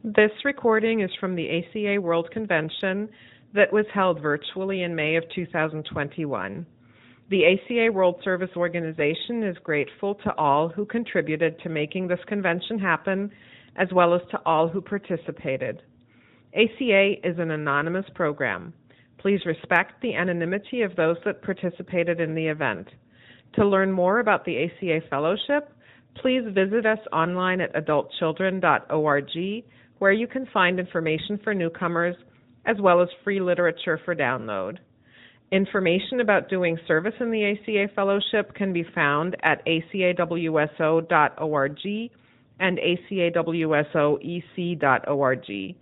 This recording is from the ACA World Convention that was held virtually in May of 2021. The ACA World Service Organization is grateful to all who contributed to making this convention happen, as well as to all who participated. ACA is an anonymous program. Please respect the anonymity of those that participated in the event. To learn more about the ACA Fellowship, please visit us online at adultchildren.org, where you can find information for newcomers, as well as free literature for download. Information about doing service in the ACA Fellowship can be found at acawso.org and acawsoec.org.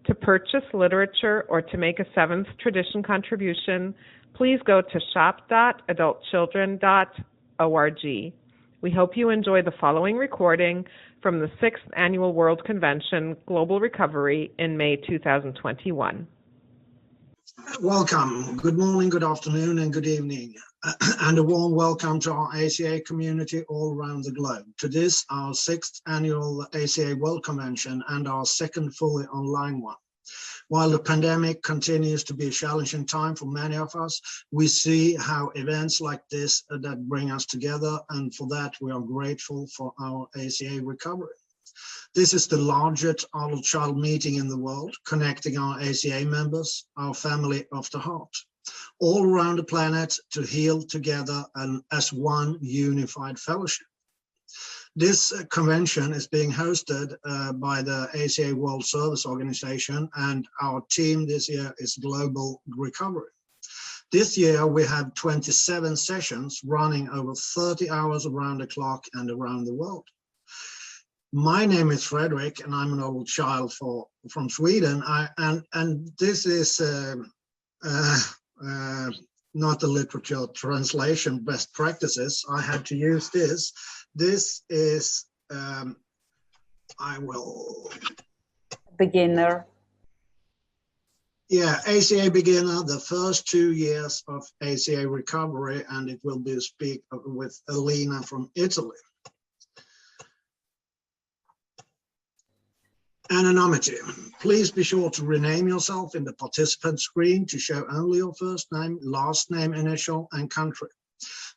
To purchase literature or to make a 7th tradition contribution, please go to shop.adultchildren.org. We hope you enjoy the following recording from the 6th Annual World Convention, Global Recovery in May 2021. Welcome. Good morning, good afternoon, and good evening. And a warm welcome to our ACA community all around the globe. To this, our 6th Annual ACA World Convention and our second fully online one. While the pandemic continues to be a challenging time for many of us, we see how events like this that bring us together, and for that we are grateful for our ACA recovery. This is the largest adult-child meeting in the world, connecting our ACA members, our family of the heart, all around the planet to heal together and as one unified fellowship. This convention is being hosted by the ACA World Service Organization, and our team this year is Global Recovery. This year we have 27 sessions running over 30 hours around the clock and around the world. My name is Frederick, and I'm an old child from Sweden. And this is not a literature translation best practices. I had to use this. This is, I will... Beginner. Yeah, ACA Beginner, the first 2 years of ACA recovery, and it will be speak with Elena from Italy. Anonymity. Please be sure to rename yourself in the participant screen to show only your first name, last name, initial, and country.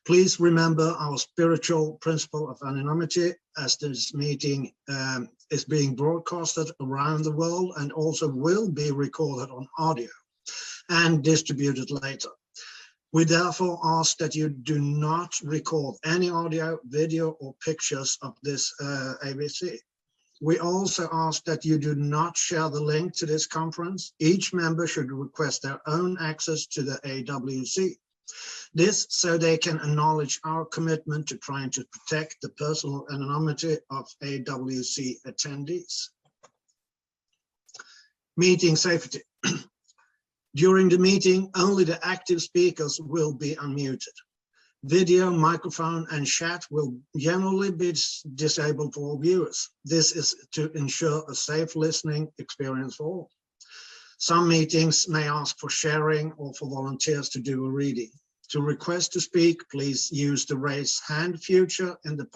Please remember our spiritual principle of anonymity, as this meeting is being broadcasted around the world and also will be recorded on audio and distributed later. We therefore ask that you do not record any audio, video, or pictures of this ABC. We also ask that you do not share the link to this conference. Each member should request their own access to the AWC. This so they can acknowledge our commitment to trying to protect the personal anonymity of AWC attendees. Meeting safety. During the meeting, only the active speakers will be unmuted. Video, microphone, and chat will generally be disabled for all viewers. This is to ensure a safe listening experience for all. Some meetings may ask for sharing or for volunteers to do a reading. To request to speak, please use the raise hand feature in the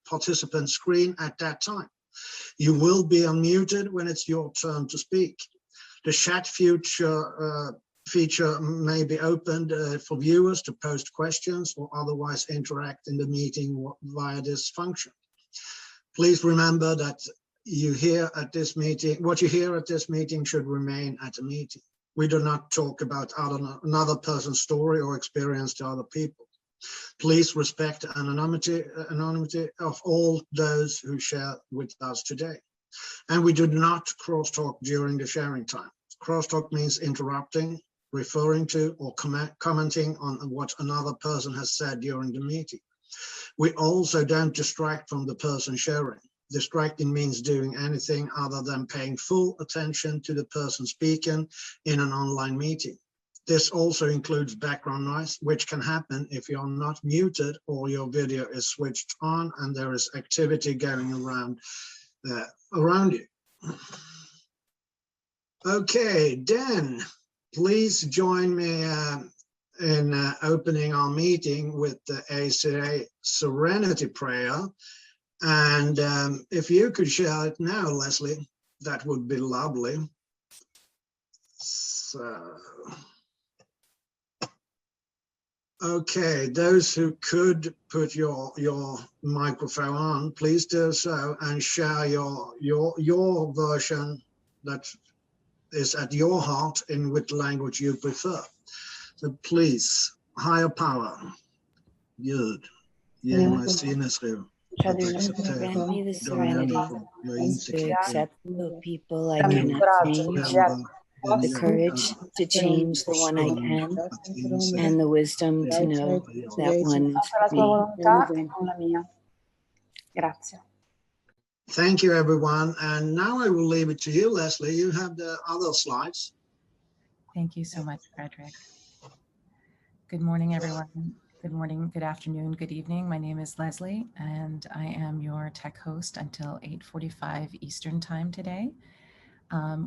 participant screen at that time. You will be unmuted when it's your turn to speak. The chat feature may be opened for viewers to post questions or otherwise interact in the meeting via this function. Please remember that what you hear at this meeting should remain at the meeting. We do not talk about another person's story or experience to other people. Please respect the anonymity of all those who share with us today. And we do not crosstalk during the sharing time. Crosstalk means interrupting, referring to, or commenting on what another person has said during the meeting. We also don't distract from the person sharing. Distracting means doing anything other than paying full attention to the person speaking in an online meeting. This also includes background noise, which can happen if you're not muted or your video is switched on and there is activity going around you. Okay, Dan, please join me in opening our meeting with the ACA Serenity Prayer. And if you could share it now, Leslie, that would be lovely. So, okay, those who could put your microphone on, please do so and share your version that is at your heart in which language you prefer. So please, higher power, Gud, ge mig sinnesro att acceptera Grant me the de serenity människor jag to insikter accept the people I Dammi il cannot coraggio di change, leggere the courage to change the one I can, and the wisdom to know that one is la tua me. volontà e non la mia. Grazie. Thank you, everyone. And now I will leave it to you, Leslie. You have the other slides. Thank you so much, Frederick. Good morning, everyone. Good morning, good afternoon, good evening. My name is Leslie, and I am your tech host until 8:45 Eastern Time today,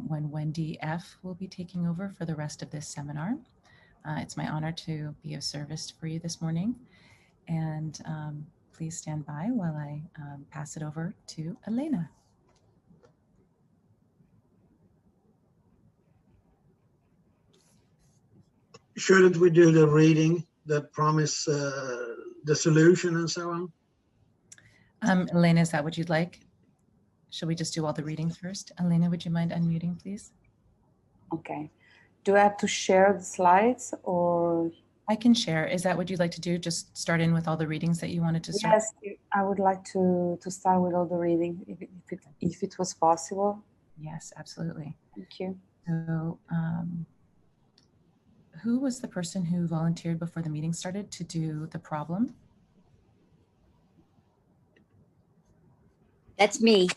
when Wendy F. will be taking over for the rest of this seminar. It's my honor to be of service for you this morning, and please stand by while I pass it over to Elena. Shouldn't we do the reading that promise the solution and so on? Elena, is that what you'd like? Shall we just do all the readings first? Elena, would you mind unmuting, please? Okay. Do I have to share the slides or? I can share. Is that what you'd like to do? Just start in with all the readings that you wanted to start? Yes, I would like to start with all the reading if it was possible. Yes, absolutely. Thank you. So who was the person who volunteered before the meeting started to do the problem? That's me.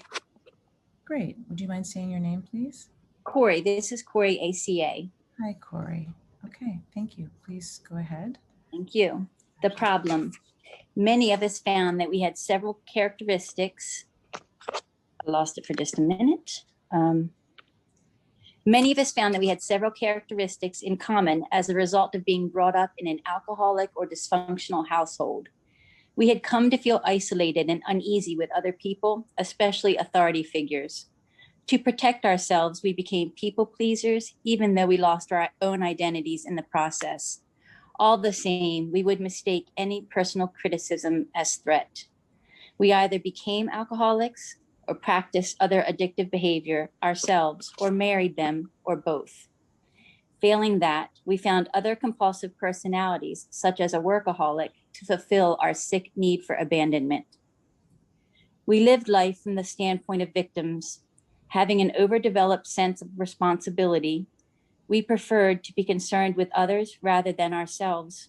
Great. Would you mind saying your name, please? Corey. This is Corey ACA. Hi, Corey. Okay, thank you. Please go ahead. Thank you. The problem. Many of us found that we had several characteristics. I lost it for just a minute. Many of us found that we had several characteristics in common as a result of being brought up in an alcoholic or dysfunctional household. We had come to feel isolated and uneasy with other people, especially authority figures. To protect ourselves, we became people pleasers, even though we lost our own identities in the process. All the same, we would mistake any personal criticism as threat. We either became alcoholics or practiced other addictive behavior ourselves, or married them, or both. Failing that, we found other compulsive personalities, such as a workaholic, to fulfill our sick need for abandonment. We lived life from the standpoint of victims. Having an overdeveloped sense of responsibility, we preferred to be concerned with others rather than ourselves.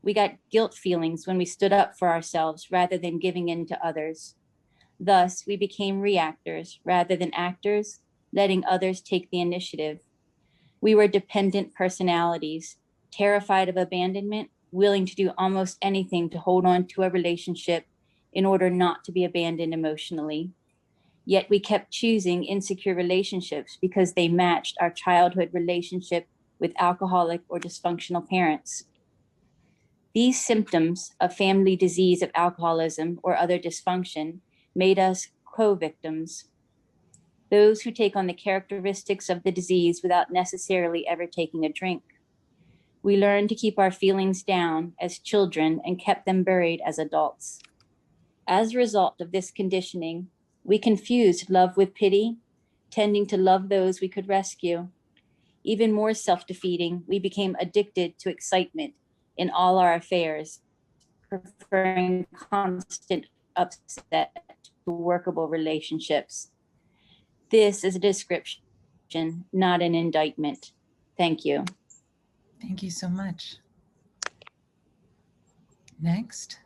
We got guilt feelings when we stood up for ourselves rather than giving in to others. Thus, we became reactors rather than actors, letting others take the initiative. We were dependent personalities, terrified of abandonment, willing to do almost anything to hold on to a relationship in order not to be abandoned emotionally. Yet we kept choosing insecure relationships because they matched our childhood relationship with alcoholic or dysfunctional parents. These symptoms of family disease of alcoholism or other dysfunction made us co-victims, those who take on the characteristics of the disease without necessarily ever taking a drink. We learned to keep our feelings down as children and kept them buried as adults. As a result of this conditioning, we confused love with pity, tending to love those we could rescue. Even more self-defeating, we became addicted to excitement in all our affairs, preferring constant upset to workable relationships. This is a description, not an indictment. Thank you. Thank you so much. Next,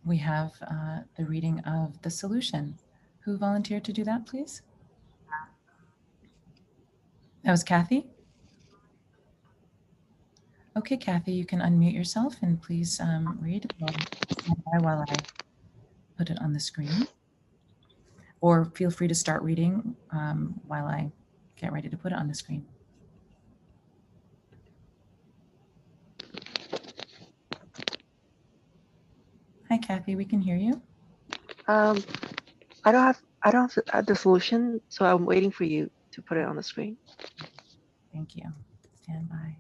we have the reading of the solution. Who volunteered to do that, please? That was Kathy? Okay, Kathy, you can unmute yourself and please read while I put it on the screen. Or feel free to start reading while I get ready to put it on the screen. Hi, Kathy, we can hear you. I don't have the solution, so I'm waiting for you to put it on the screen. Thank you. Stand by.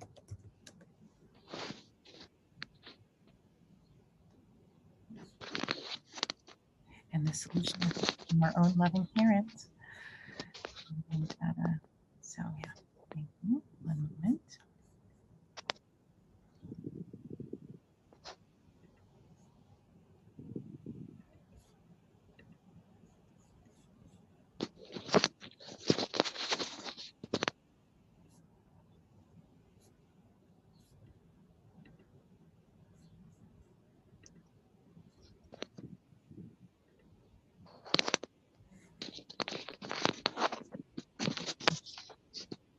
And the solution is from our own loving parents. And, so yeah, thank you. One moment.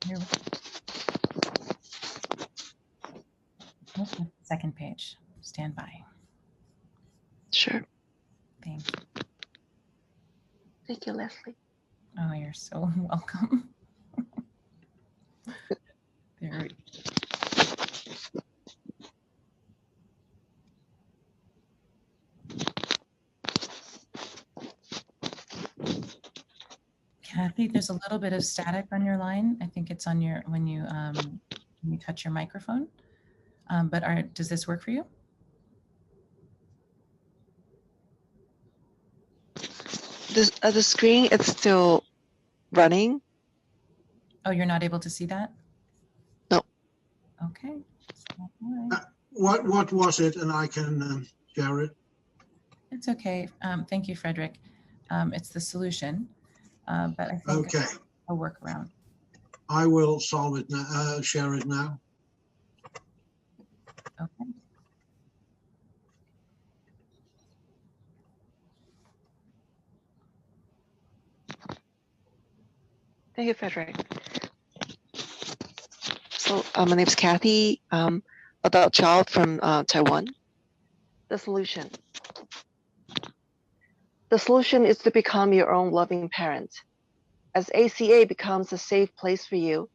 Here we go. Okay, second page. Stand by. Sure. Thank you. Thank you, Leslie. Oh, you're so welcome. There. Kathy, there's a little bit of static on your line. I think it's on your when you touch your microphone. But does this work for you? The screen, it's still running. Oh, you're not able to see that? No. Okay. What was it? And I can share it. It's okay. Thank you, Frederick. It's the solution, but I think Okay. a workaround. I will solve it now, share it now. Okay. Thank you, Frederick. So my name is Kathy, adult child from Taiwan. The solution. The solution is to become your own loving parent. As ACA becomes a safe place for you,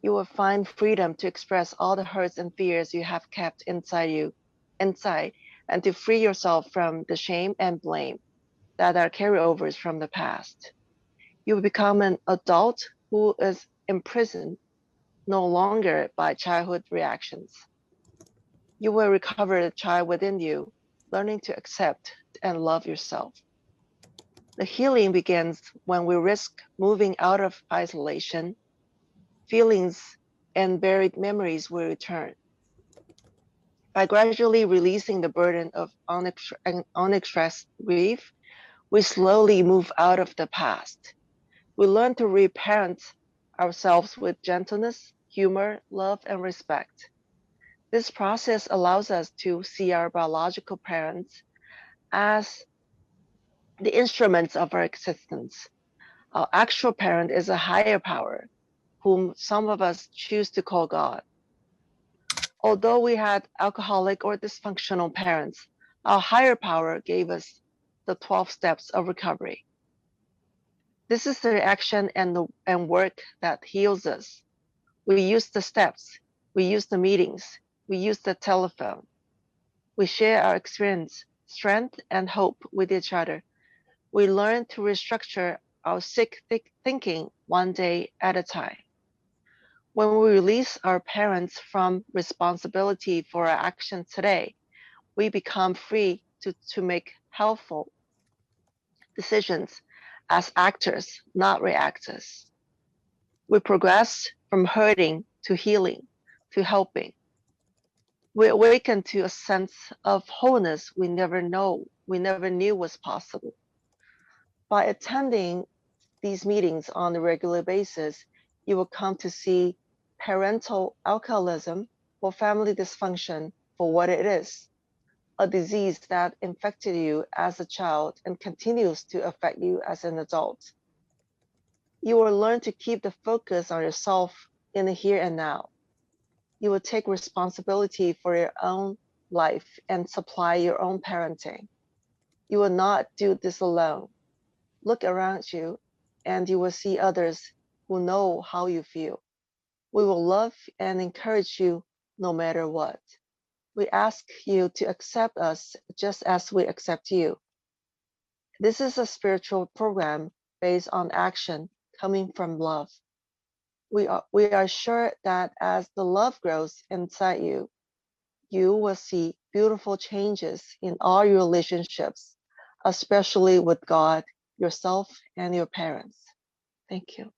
you will find freedom to express all the hurts and fears you have kept inside, and to free yourself from the shame and blame that are carryovers from the past. You will become an adult who is imprisoned no longer by childhood reactions. You will recover the child within you, learning to accept and love yourself. The healing begins when we risk moving out of isolation. Feelings and buried memories will return. By gradually releasing the burden of unexpressed grief, we slowly move out of the past. We learn to reparent ourselves with gentleness, humor, love, and respect. This process allows us to see our biological parents as the instruments of our existence. Our actual parent is a higher power, whom some of us choose to call God. Although we had alcoholic or dysfunctional parents, our higher power gave us the 12 steps of recovery. This is the action and work that heals us. We use the steps, we use the meetings, we use the telephone. We share our experience, strength, and hope with each other. We learn to restructure our sick thinking one day at a time. When we release our parents from responsibility for our actions today, we become free to make helpful decisions as actors, not reactors. We progress from hurting to healing to helping. We awaken to a sense of wholeness we never knew was possible. By attending these meetings on a regular basis, you will come to see parental alcoholism or family dysfunction for what it is, a disease that infected you as a child and continues to affect you as an adult. You will learn to keep the focus on yourself in the here and now. You will take responsibility for your own life and supply your own parenting. You will not do this alone. Look around you and you will see others who know how you feel. We will love and encourage you no matter what. We ask you to accept us just as we accept you. This is a spiritual program based on action coming from love. We are sure that as the love grows inside you, you will see beautiful changes in all your relationships, especially with God, yourself, and your parents. Thank you.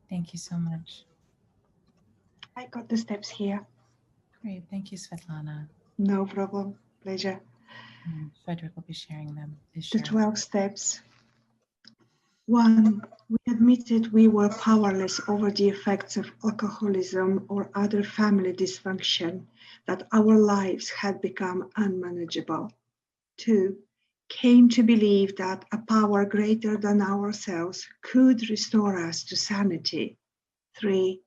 Thank you so much. I got the steps here. Great. Thank you, Svetlana. No problem. Pleasure. Frederick will be sharing them. The 12 steps. 1. We admitted we were powerless over the effects of alcoholism or other family dysfunction, that our lives had become unmanageable. 2. Came to believe that a power greater than ourselves could restore us to sanity. 3.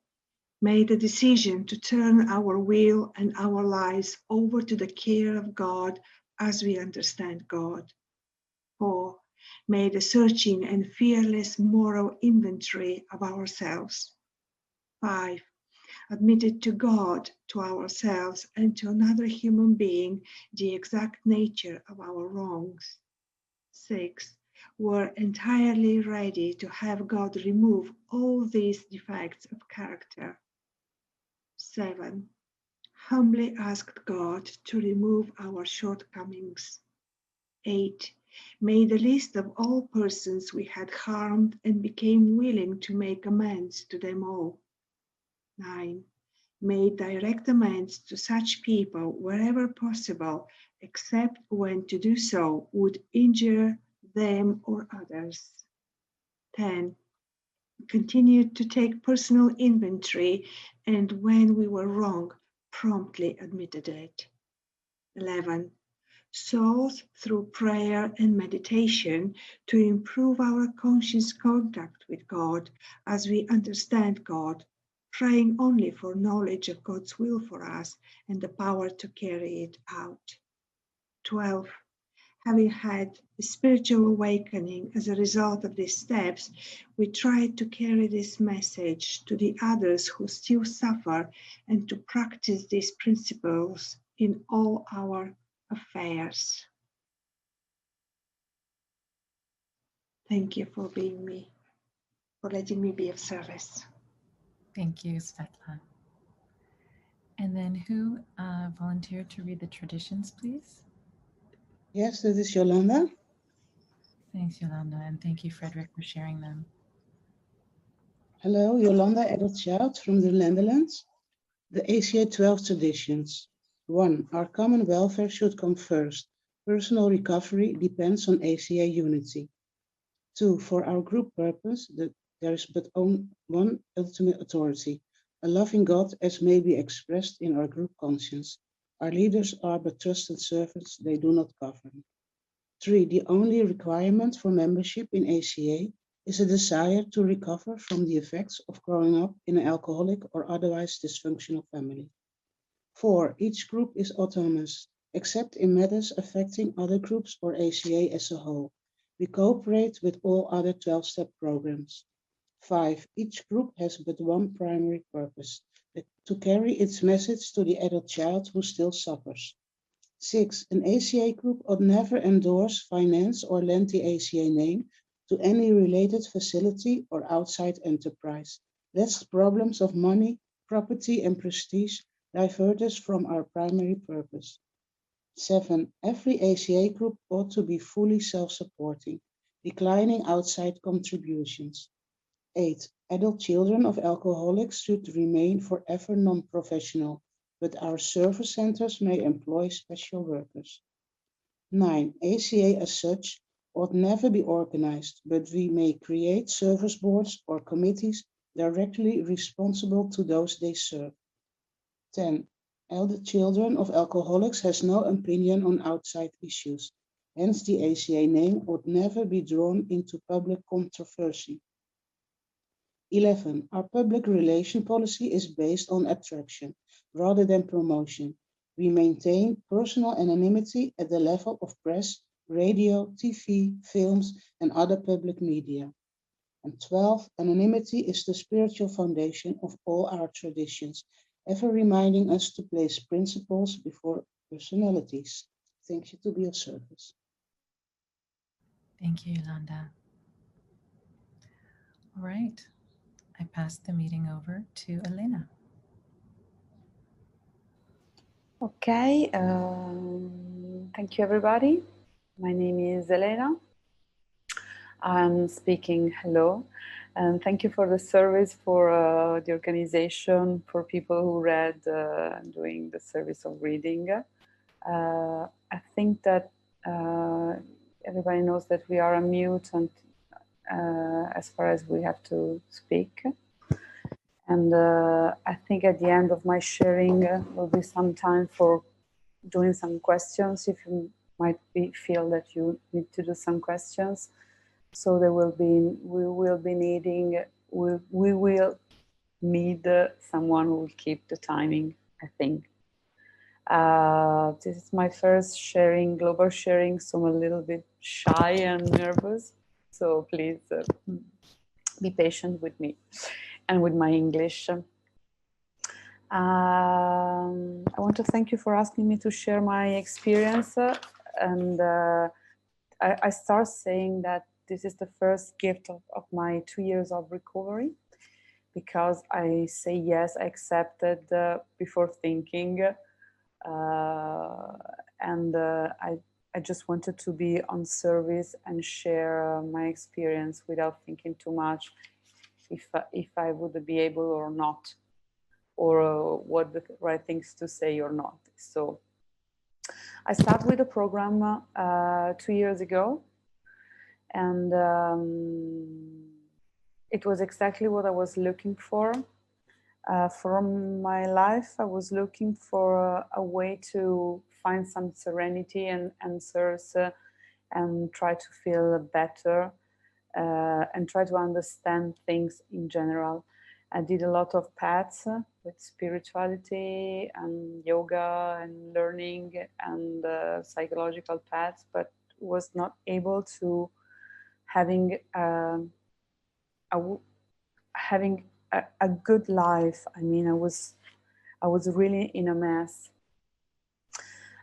Made a decision to turn our will and our lives over to the care of God as we understand God. 4. Made a searching and fearless moral inventory of ourselves. 5. Admitted to God, to ourselves, and to another human being the exact nature of our wrongs. 6. Were entirely ready to have God remove all these defects of character. 7. Humbly asked God to remove our shortcomings. 8. Made a list of all persons we had harmed and became willing to make amends to them all. 9. Made direct amends to such people wherever possible, except when to do so would injure them or others. 10. Continued to take personal inventory, and when we were wrong, promptly admitted it. 11. Sought through prayer and meditation to improve our conscious contact with God as we understand God, praying only for knowledge of God's will for us and the power to carry it out. 12. Having had a spiritual awakening as a result of these steps, we try to carry this message to the others who still suffer and to practice these principles in all our affairs. Thank you for being me, for letting me be of service. Thank you, Svetla. And then who volunteered to read the traditions, please? Yes, this is Yolanda. Thanks, Yolanda, and thank you, Frederick, for sharing them. Hello, Yolanda, adult child from the Netherlands. The ACA 12 traditions. 1. Our common welfare should come first. Personal recovery depends on ACA unity. 2. For our group purpose, there is but one ultimate authority, a loving God as may be expressed in our group conscience. Our leaders are but trusted servants, they do not govern. 3. The only requirement for membership in ACA is a desire to recover from the effects of growing up in an alcoholic or otherwise dysfunctional family. 4. Each group is autonomous, except in matters affecting other groups or ACA as a whole. We cooperate with all other 12-step programs. 5. Each group has but one primary purpose, to carry its message to the adult child who still suffers. 6. An ACA group ought never endorse, finance, or lend the ACA name to any related facility or outside enterprise, lest problems of money, property, and prestige divert us from our primary purpose. 7. Every ACA group ought to be fully self-supporting, declining outside contributions. 8. Adult children of alcoholics should remain forever non-professional, but our service centers may employ special workers. 9. ACA as such ought never be organized, but we may create service boards or committees directly responsible to those they serve. 10. Adult children of alcoholics has no opinion on outside issues, hence the ACA name ought never be drawn into public controversy. 11. Our public relation policy is based on attraction rather than promotion. We maintain personal anonymity at the level of press, radio, TV, films, and other public media. And 12. Anonymity is the spiritual foundation of all our traditions, ever reminding us to place principles before personalities. Thank you to be of service. Thank you, Yolanda. All right, I pass the meeting over to Elena. Okay, thank you everybody. My name is Elena. I'm speaking hello, and thank you for the service, for the organization, for people who read, doing the service of reading. I think that everybody knows that we are a mute and as far as we have to speak. And I think at the end of my sharing will be some time for doing some questions, if you might feel that you need to do some questions. So we will need someone who will keep the timing, I think. This is my first sharing, global sharing, so I'm a little bit shy and nervous. So please be patient with me and with my English. I want to thank you for asking me to share my experience. And I start saying that this is the first gift of my 2 years of recovery, because I say yes, I accepted before thinking. I just wanted to be on service and share my experience without thinking too much if I would be able or not, or what the right things to say or not. So I started with the program 2 years ago, and it was exactly what I was looking for. From my life, I was looking for a way to find some serenity and answers and try to feel better and try to understand things in general. I did a lot of paths with spirituality and yoga and learning and psychological paths, but was not able to having a good life. I mean, I was really in a mess.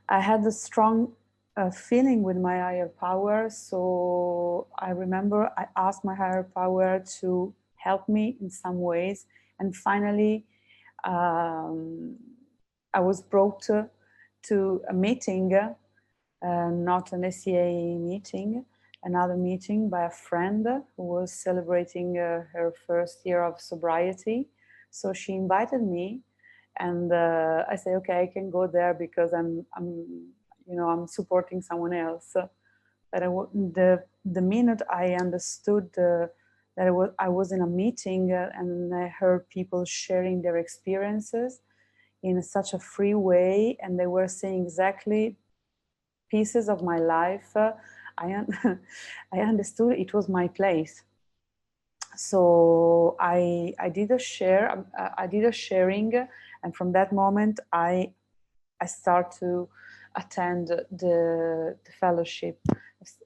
I had a strong feeling with my higher power. So I remember I asked my higher power to help me in some ways. And finally, I was brought to a meeting, not an ACA meeting, another meeting by a friend who was celebrating her first year of sobriety. So she invited me, and I said, okay, I can go there because I'm supporting someone else. But the minute I understood that I was in a meeting and I heard people sharing their experiences in such a free way, and they were saying exactly pieces of my life, I understood it was my place. So I did a sharing, and from that moment I start to attend the fellowship.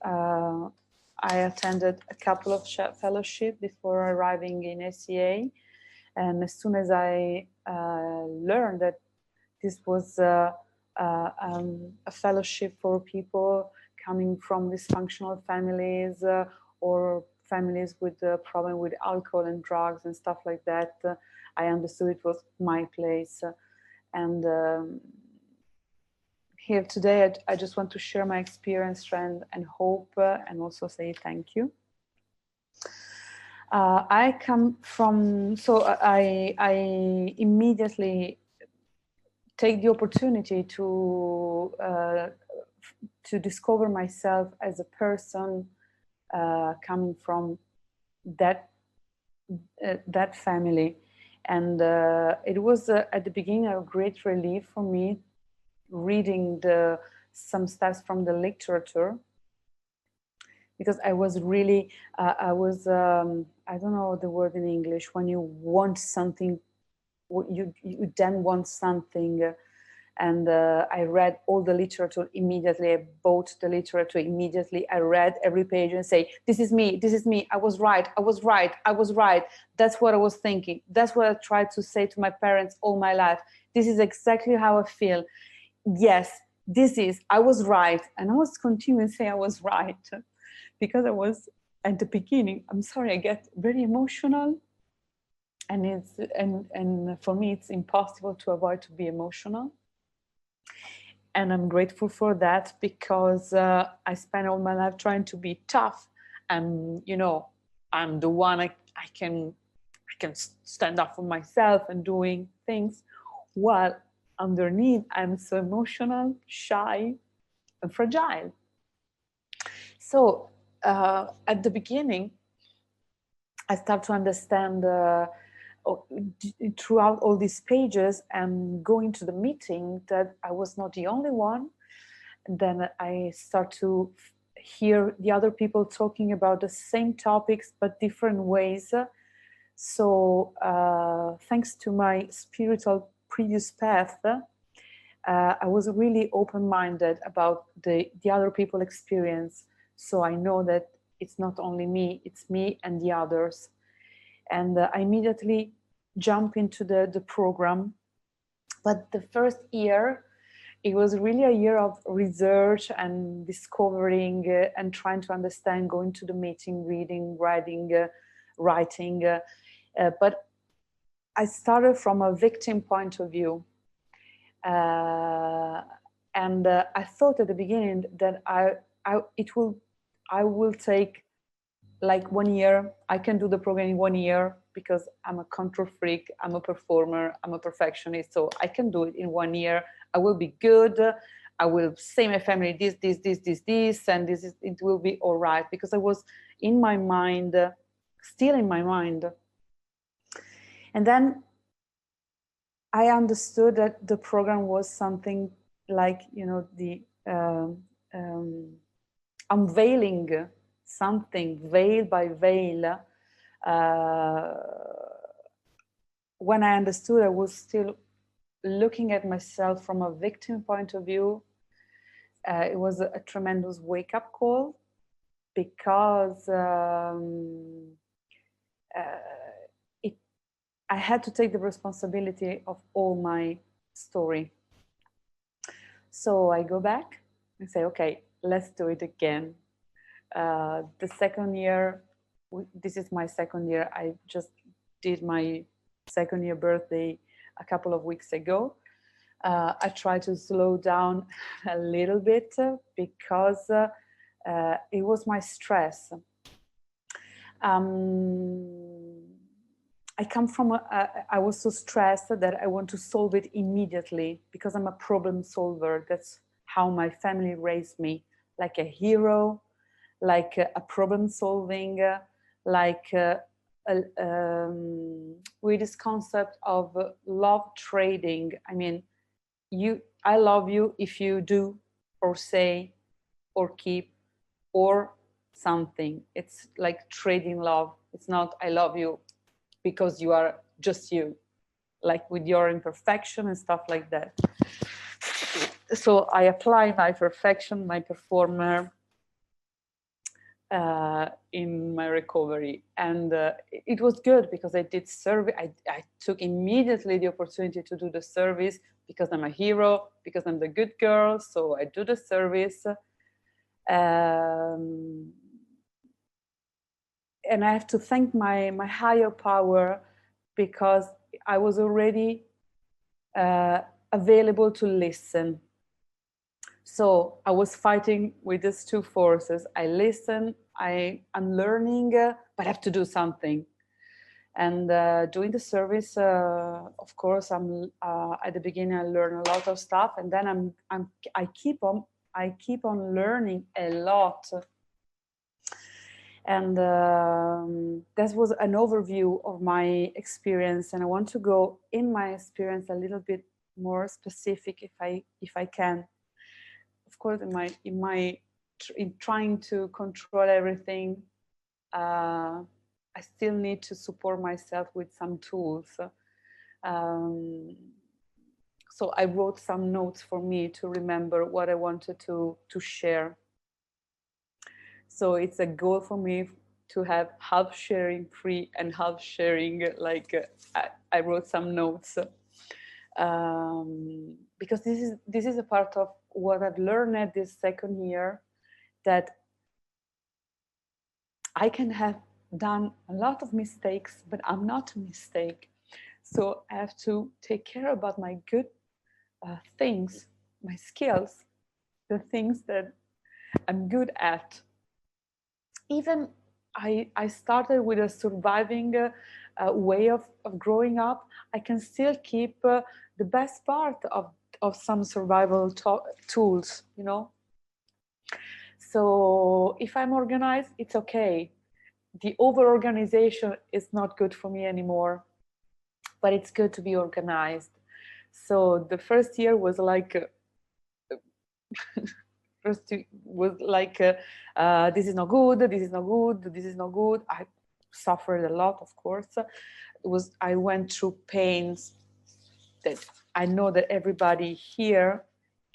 I attended a couple of fellowships before arriving in ACA, and as soon as I learned that this was a fellowship for people coming from dysfunctional families or families with a problem with alcohol and drugs and stuff like that, I understood it was my place. And here today, I just want to share my experience, strength, and hope, and also say thank you. I come from, so I immediately take the opportunity to discover myself as a person coming from that family, and it was at the beginning a great relief for me reading some stuff from the literature, because I was really I don't know the word in English, when you want something, you then want something. And I read all the literature immediately. I bought the literature immediately. I read every page and say, this is me, this is me. I was right, I was right, I was right. That's what I was thinking. That's what I tried to say to my parents all my life. This is exactly how I feel. Yes, I was right, and I was continuing to say I was right, because I was at the beginning. I'm sorry, I get very emotional, and and for me it's impossible to avoid to be emotional. And I'm grateful for that, because I spent all my life trying to be tough, and I'm the one I can stand up for myself and doing things, while underneath I'm so emotional, shy, and fragile. So at the beginning, I start to understand throughout all these pages and going to the meeting that I was not the only one. And then I start to hear the other people talking about the same topics but different ways. So thanks to my spiritual previous path, I was really open-minded about the other people's experience. So I know that it's not only me, it's me and the others. And I immediately jump into the program. But the first year, it was really a year of research and discovering and trying to understand, going to the meeting, reading, writing. But I started from a victim point of view. And I thought at the beginning that I will take like 1 year. I can do the program in 1 year because I'm a control freak, I'm a performer, I'm a perfectionist. So I can do it in 1 year. I will be good. I will say my family this, and it will be all right, because I was in my mind, still in my mind. And then I understood that the program was something like, the unveiling something, veil by veil. When I understood, I was still looking at myself from a victim point of view. It was a tremendous wake-up call, because I had to take the responsibility of all my story. So I go back and say, okay, let's do it again. The second year, this is my second year. I just did my second year birthday a couple of weeks ago. I try to slow down a little bit because it was my stress. I come from, I was so stressed that I want to solve it immediately, because I'm a problem solver. That's how my family raised me, like a hero, like a problem solving, with this concept of love trading. I mean, I love you if you do or say or keep or something. It's like trading love. It's not I love you because you are just you, like with your imperfection and stuff like that. So I apply my perfection, my performer, in my recovery, and it was good because I did service. I took immediately the opportunity to do the service because I'm a hero, because I'm the good girl. So I do the service, and I have to thank my higher power, because I was already available to listen. So I was fighting with these two forces. I listen, I'm learning, but I have to do something. And doing the service, of course, at the beginning I learn a lot of stuff, and then I keep on learning a lot. And that was an overview of my experience, and I want to go in my experience a little bit more specific, if I can. Of course, in trying to control everything, I still need to support myself with some tools. So I wrote some notes for me to remember what I wanted to share. So it's a goal for me to have half sharing free and half sharing, I wrote some notes. Because this is a part of what I've learned this second year, that I can have done a lot of mistakes, but I'm not a mistake. So I have to take care about my good things, my skills, the things that I'm good at. Even I started with a surviving way of growing up. I can still keep the best part of some survival tools, you know. So if I'm organized, it's okay. The over-organization is not good for me anymore, but it's good to be organized. So the first year was like, this is not good, this is not good, this is not good. I suffered a lot, of course. I went through pains that I know that everybody here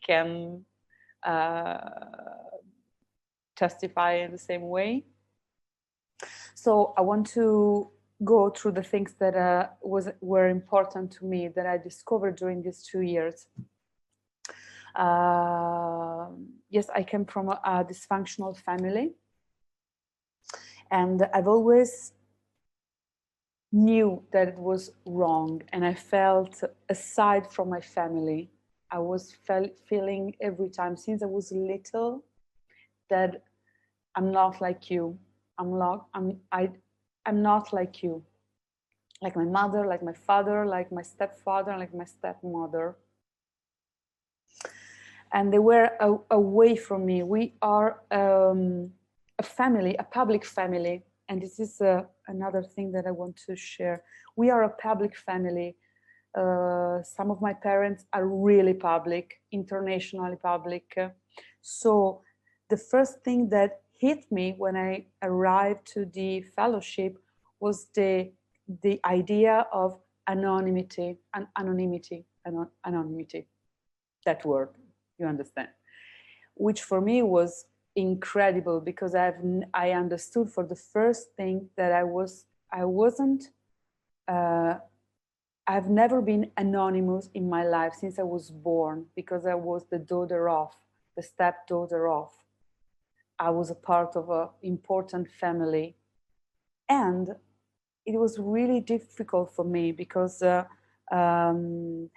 can testify in the same way. So I want to go through the things that were important to me, that I discovered during these 2 years. Yes, I came from a dysfunctional family, and I've always knew that it was wrong, and I felt aside from my family. I was feeling every time since I was little that I'm not like you. I'm not like you, like my mother, like my father, like my stepfather, like my stepmother. And they were away from me. We are a family, a public family. And this is another thing that I want to share. We are a public family. Some of my parents are really public, internationally public. So the first thing that hit me when I arrived to the fellowship was the idea of anonymity, anonymity, that word, you understand, which for me was incredible, because I understood for the first thing that I've never been anonymous in my life since I was born, because I was the stepdaughter of. I was a part of an important family. And it was really difficult for me, because having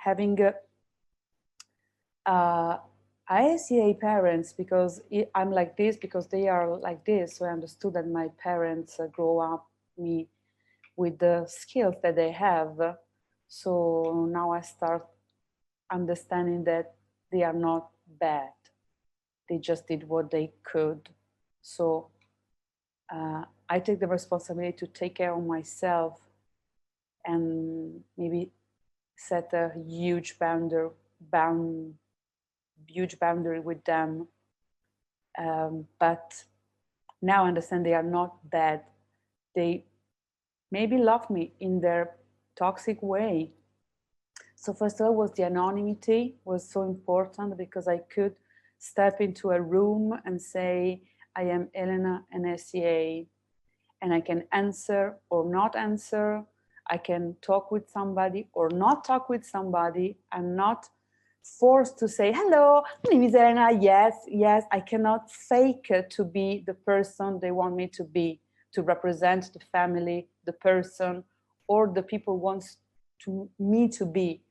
ACA parents, because I'm like this, because they are like this. So I understood that my parents grow up me with the skills that they have. So now I start understanding that they are not bad. They just did what they could. So I take the responsibility to take care of myself, and maybe set a huge boundary with them. But now I understand they are not bad. They maybe love me in their toxic way. So first of all was the anonymity was so important, because I could step into a room and say, I am Elena, an ACA, and I can answer or not answer. I can talk with somebody or not talk with somebody. I'm not forced to say, hello, my name is Elena. Yes, yes. I cannot fake to be the person they want me to be, to represent the family, the person, or the people want me to be.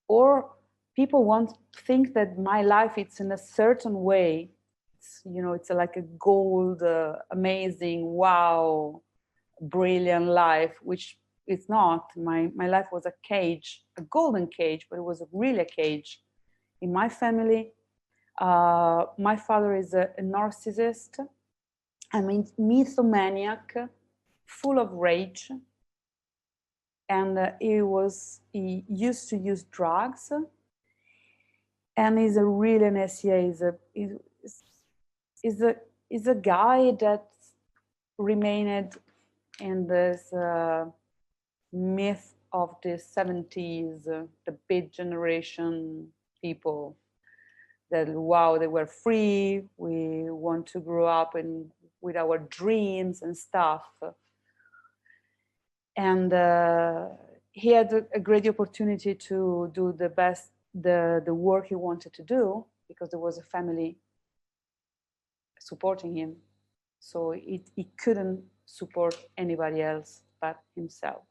Or people think that my life it's in a certain way. It's like a gold, amazing, wow, brilliant life, which it's not. My life was a cage, a golden cage, but it was really a cage. In my family, my father is a narcissist, I mean, mythomaniac, full of rage, and he used to use drugs, and he's a really an ACA. Is a guy that remained in this myth of the 70s, the big generation people, that wow, they were free, we want to grow up with our dreams and stuff. And he had a great opportunity to do the work he wanted to do, because there was a family supporting him. So he couldn't support anybody else but himself.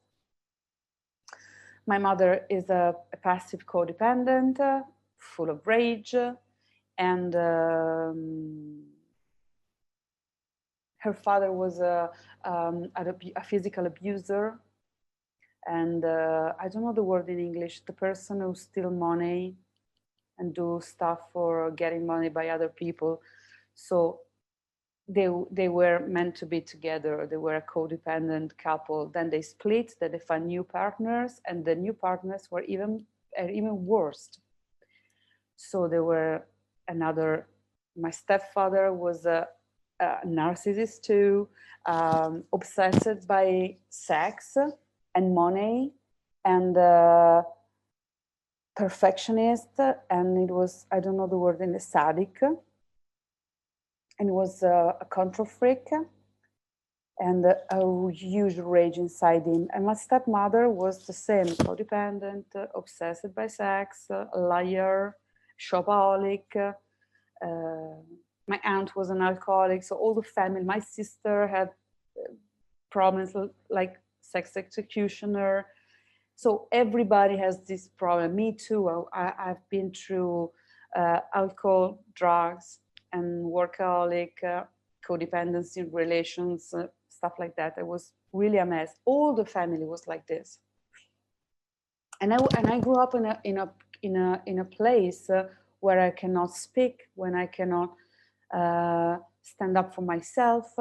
My mother is a passive codependent, full of rage, and her father was a physical abuser. And I don't know the word in English, the person who steals money and do stuff for getting money by other people. So they were meant to be together. They were a codependent couple. Then they split, then they found new partners, and the new partners were even worse. So there were my stepfather was a narcissist too, obsessed by sex and money, and perfectionist, and it was, I don't know the word in the saddic, and it was a control freak and a huge rage inside him. And my stepmother was the same, codependent, obsessed by sex, a liar, shopaholic. My aunt was an alcoholic, so all the family, my sister had problems like sex executioner. So everybody has this problem. Me too. I've been through alcohol, drugs, and workaholic, codependency relations, stuff like that. I was really a mess. All the family was like this. And I grew up in a place where I cannot speak, when I cannot stand up for myself.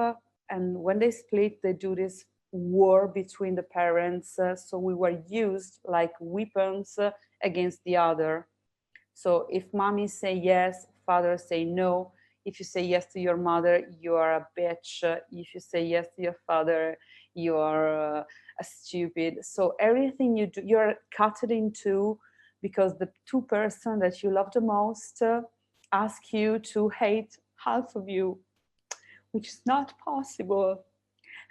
And when they split, they do this war between the parents. So we were used like weapons against the other. So if mommy say yes, father say no. If you say yes to your mother, you are a bitch. If you say yes to your father, you are a stupid. So everything you do, you're cut it in two, because the two person that you love the most ask you to hate half of you, which is not possible.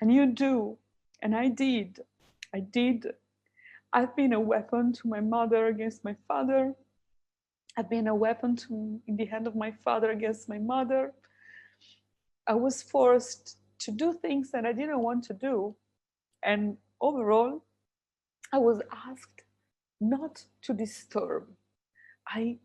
And you do. And I did. I've been a weapon to my mother against my father. I've been a weapon in the hand of my father against my mother. I was forced to do things that I didn't want to do. And overall, I was asked not to disturb. I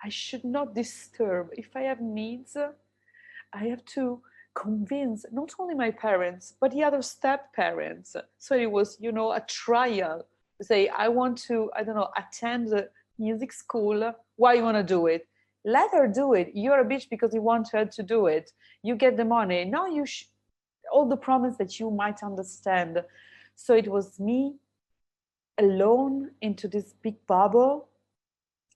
should not disturb. If I have needs, I have to convince not only my parents, but the other step parents. So it was, a trial. Say, I want to, attend the music school. Why you want to do it? Let her do it. You're a bitch because you want her to do it. You get the money. Now all the promise that you might understand. So it was me alone into this big bubble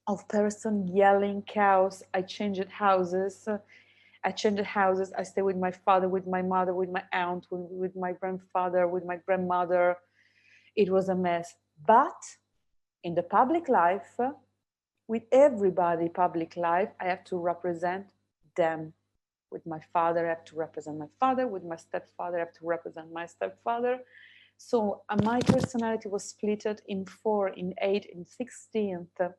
of person yelling, chaos. I changed houses. I stay with my father, with my mother, with my aunt, with my grandfather, with my grandmother. It was a mess. But in the public life, with everybody public life, I have to represent them. With my father, I have to represent my father. With my stepfather, I have to represent my stepfather. So my personality was splitted in 4, in 8, in 16th.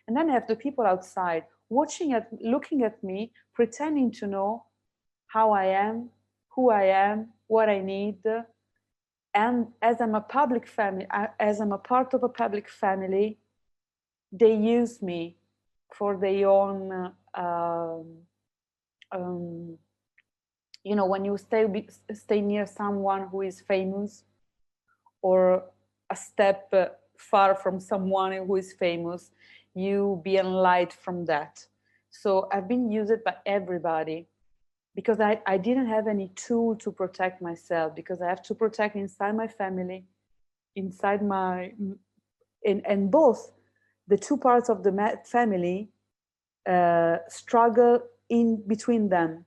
And then I have the people outside looking at me, pretending to know how I am, who I am, what I need. And as I'm a public family, as I'm a part of a public family, they use me for their own, when you stay near someone who is famous, or a step far from someone who is famous, you be enlightened from that. So I've been used by everybody, because I didn't have any tool to protect myself, because I have to protect inside my family, inside and both the two parts of the family struggle in between them.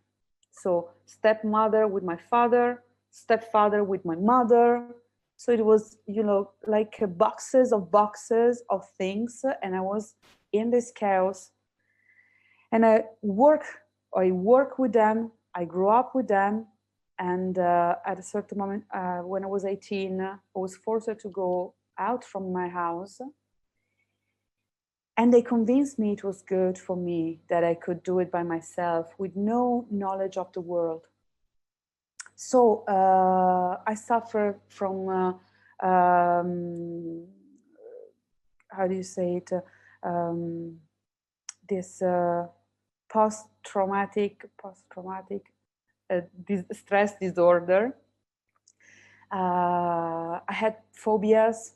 So stepmother with my father, stepfather with my mother. So it was, like boxes of things, and I was in this chaos. And I work with them. I grew up with them, and at a certain moment, when I was 18, I was forced to go out from my house. And they convinced me it was good for me, that I could do it by myself with no knowledge of the world. So I suffer from, how do you say it, this post-traumatic stress disorder. I had phobias,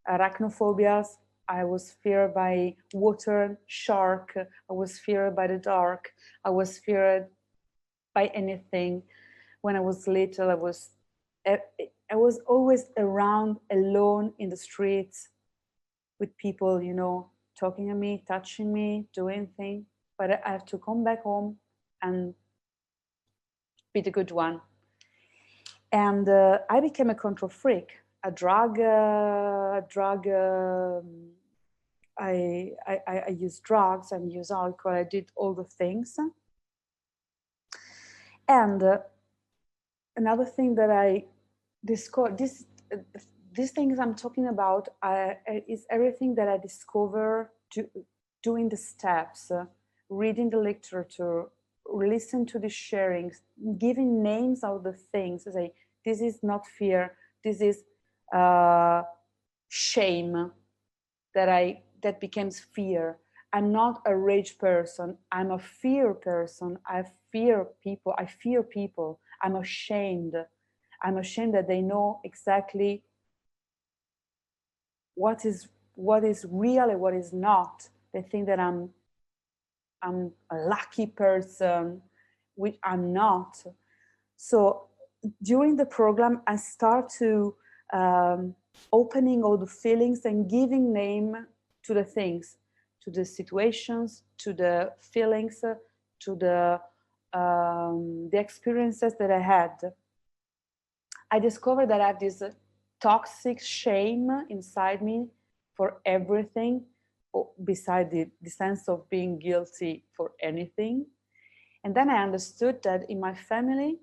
arachnophobias. I was feared by water, shark. I was feared by the dark. I was feared by anything. When I was little, I was always around, alone in the streets with people, you know, talking to me, touching me, doing things. But I have to come back home and be the good one. And I became a control freak, I used drugs and used alcohol. I did all the things. And another thing that I discovered, these things I'm talking about is everything that I discover doing the steps, reading the literature, listen to the sharings, giving names of the things. Say, this is not fear, this is shame that becomes fear. I'm not a rage person, I'm a fear person. I fear people. I'm ashamed that they know exactly what is real and what is not. They think that I'm a lucky person, which I'm not. So during the program, I start to opening all the feelings and giving name to the things, to the situations, to the feelings, to the experiences that I had. I discovered that I have this toxic shame inside me for everything, beside the sense of being guilty for anything. And then I understood that in my family,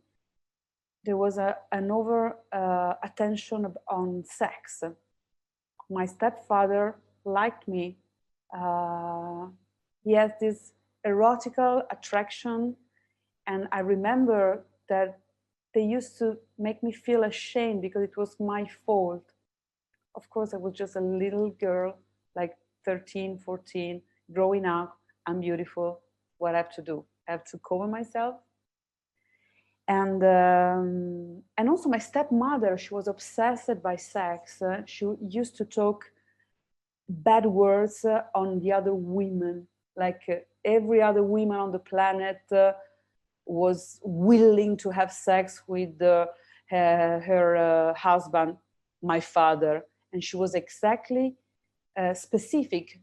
there was an over attention on sex. My stepfather liked me. He has this erotical attraction. And I remember that they used to make me feel ashamed because it was my fault. Of course, I was just a little girl, like 13, 14, growing up. I'm beautiful. What I have to do? I have to cover myself. And also my stepmother, she was obsessed by sex. She used to talk bad words on the other women, like every other woman on the planet was willing to have sex with her husband, my father. And she was exactly specific,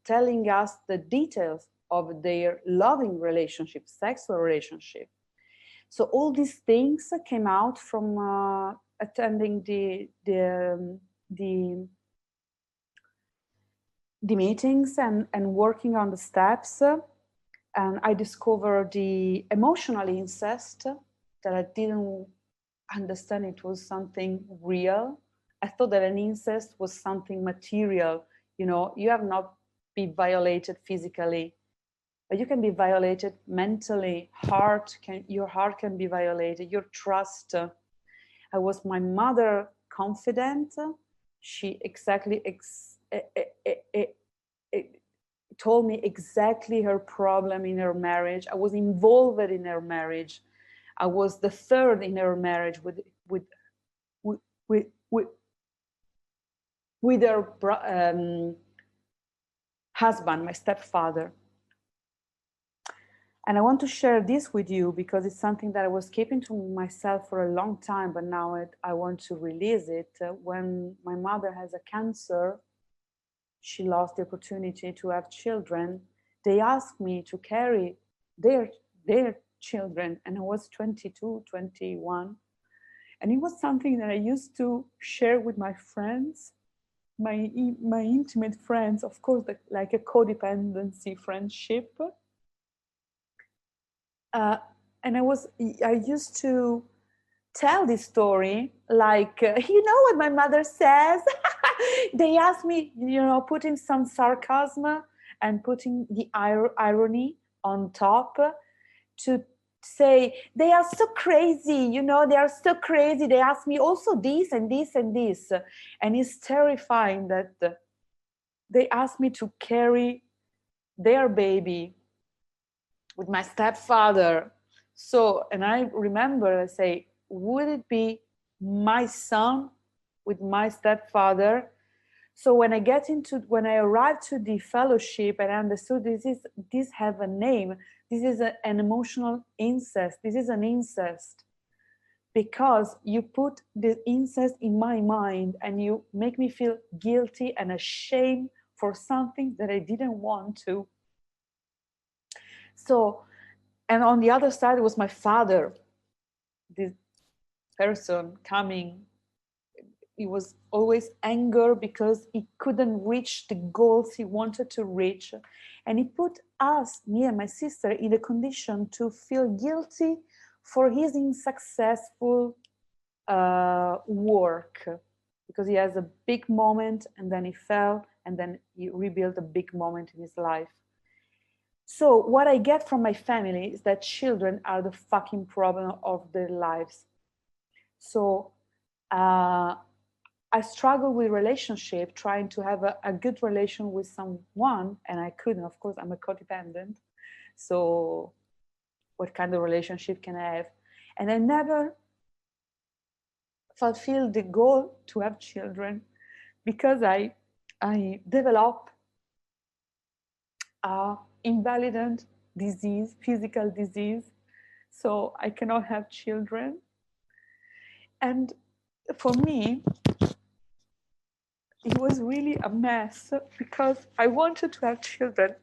telling us the details of their loving relationship, sexual relationship. So all these things came out from attending the meetings and working on the steps. And I discovered the emotional incest that I didn't understand it was something real. I thought that an incest was something material. You know, you have not been violated physically, but you can be violated mentally. Your heart can be violated, your trust. I was my mother confident. She exactly told me exactly her problem in her marriage. I was involved in her marriage. I was the third in her marriage with her husband, my stepfather. And I want to share this with you because it's something that I was keeping to myself for a long time, but now I want to release it. When my mother has a cancer, she lost the opportunity to have children. They asked me to carry their children, and I was 22, 21. And it was something that I used to share with my friends, my intimate friends, of course, like a codependency friendship. And I used to tell this story like, you know what my mother says? They asked me, you know, putting some sarcasm and putting the irony on top to say, they are so crazy, you know, they are so crazy. They asked me also this and this and this. And it's terrifying that they asked me to carry their baby with my stepfather. So, and I remember I say, would it be my son with my stepfather? So when I arrived to the fellowship and I understood this have a name, this is an emotional incest. This is an incest because you put the incest in my mind and you make me feel guilty and ashamed for something that I didn't want to. So, and on the other side was my father, this person coming. He was always anger because he couldn't reach the goals he wanted to reach. And he put us, me and my sister, in a condition to feel guilty for his unsuccessful work. Because he has a big moment and then he fell and then he rebuilt a big moment in his life. So what I get from my family is that children are the fucking problem of their lives. So I struggle with relationship, trying to have a good relation with someone, and I couldn't. Of course, I'm a codependent. So what kind of relationship can I have? And I never fulfilled the goal to have children because I developed invalid disease, physical disease. So I cannot have children. And for me, it was really a mess because I wanted to have children,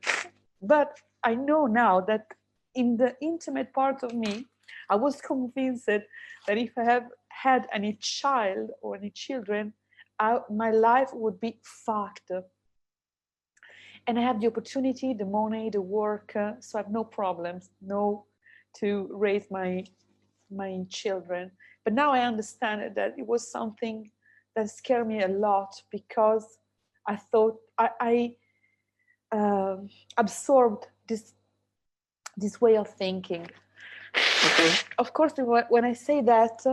but I know now that in the intimate part of me, I was convinced that if I have had any child or any children, my life would be fucked. And I have the opportunity, the money, the work, so I have no problems, to raise my children. But now I understand that it was something that scared me a lot because I thought I absorbed this way of thinking. Of course, when I say that,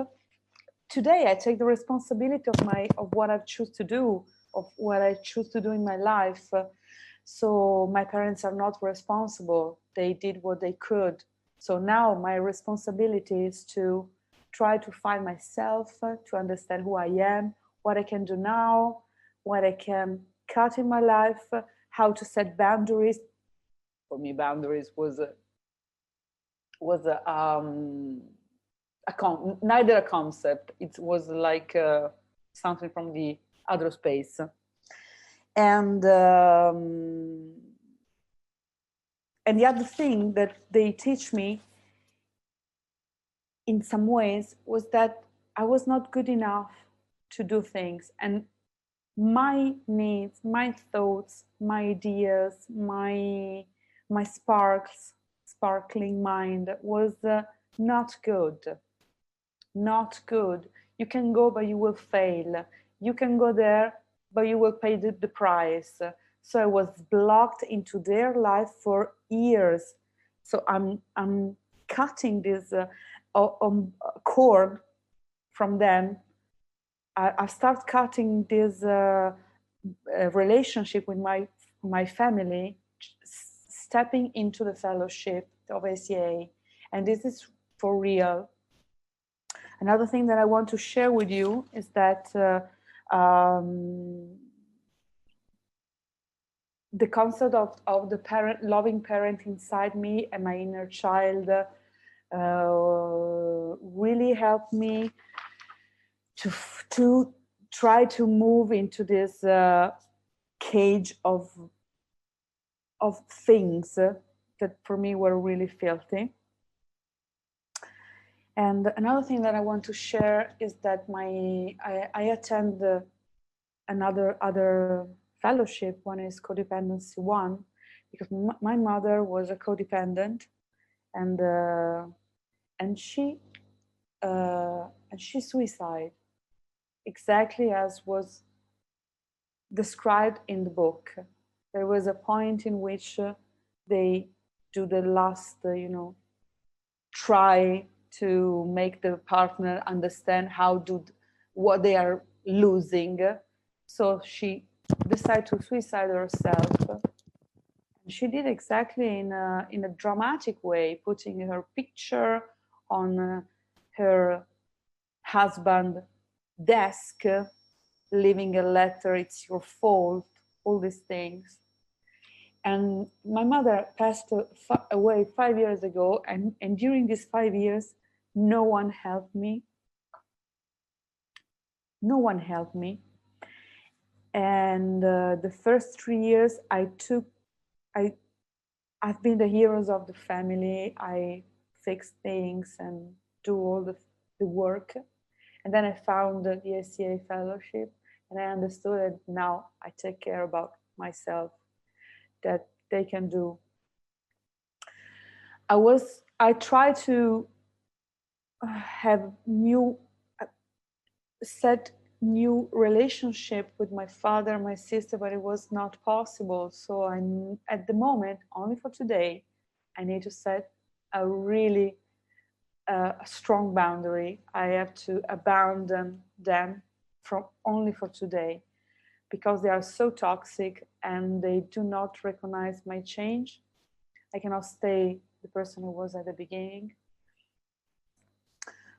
today I take the responsibility of what I choose to do, of what I choose to do in my life. So my parents are not responsible. They did what they could. So now my responsibility is to try to find myself, to understand who I am, what I can do now, what I can cut in my life, how to set boundaries. For me, boundaries was neither a concept. It was like something from the other space. And the other thing that they teach me in some ways was that I was not good enough to do things. And my needs, my thoughts, my ideas, my sparkling mind was not good. Not good. You can go, but you will fail. You can go there, but you will pay the price. So I was blocked into their life for years. So I'm cutting this cord from them. I start cutting this relationship with my family, stepping into the fellowship of ACA, and this is for real. Another thing that I want to share with you is that the concept of the loving parent inside me and my inner child really helped me to try to move into this cage of things that for me were really filthy. And another thing that I want to share is that I attend other fellowship. One is codependency 1, because my mother was a codependent, and she suicide exactly as was described in the book. There was a point in which they do the last, try to make the partner understand what they are losing. So she decided to suicide herself. She did exactly in a dramatic way, putting her picture on her husband's desk, leaving a letter, "It's your fault," all these things. And my mother passed away 5 years ago, and during these 5 years, no one helped me. No one helped me. And the first 3 years, I've been the heroes of the family. I fix things and do all the work. And then I found the ACA fellowship, and I understood that now I take care about myself, that they can do. I try to have set new relationship with my father and my sister, but it was not possible. So I'm at the moment, only for today, I need to set a really a strong boundary. I have to abandon them only for today, because they are so toxic and they do not recognize my change. I cannot stay the person I was at the beginning.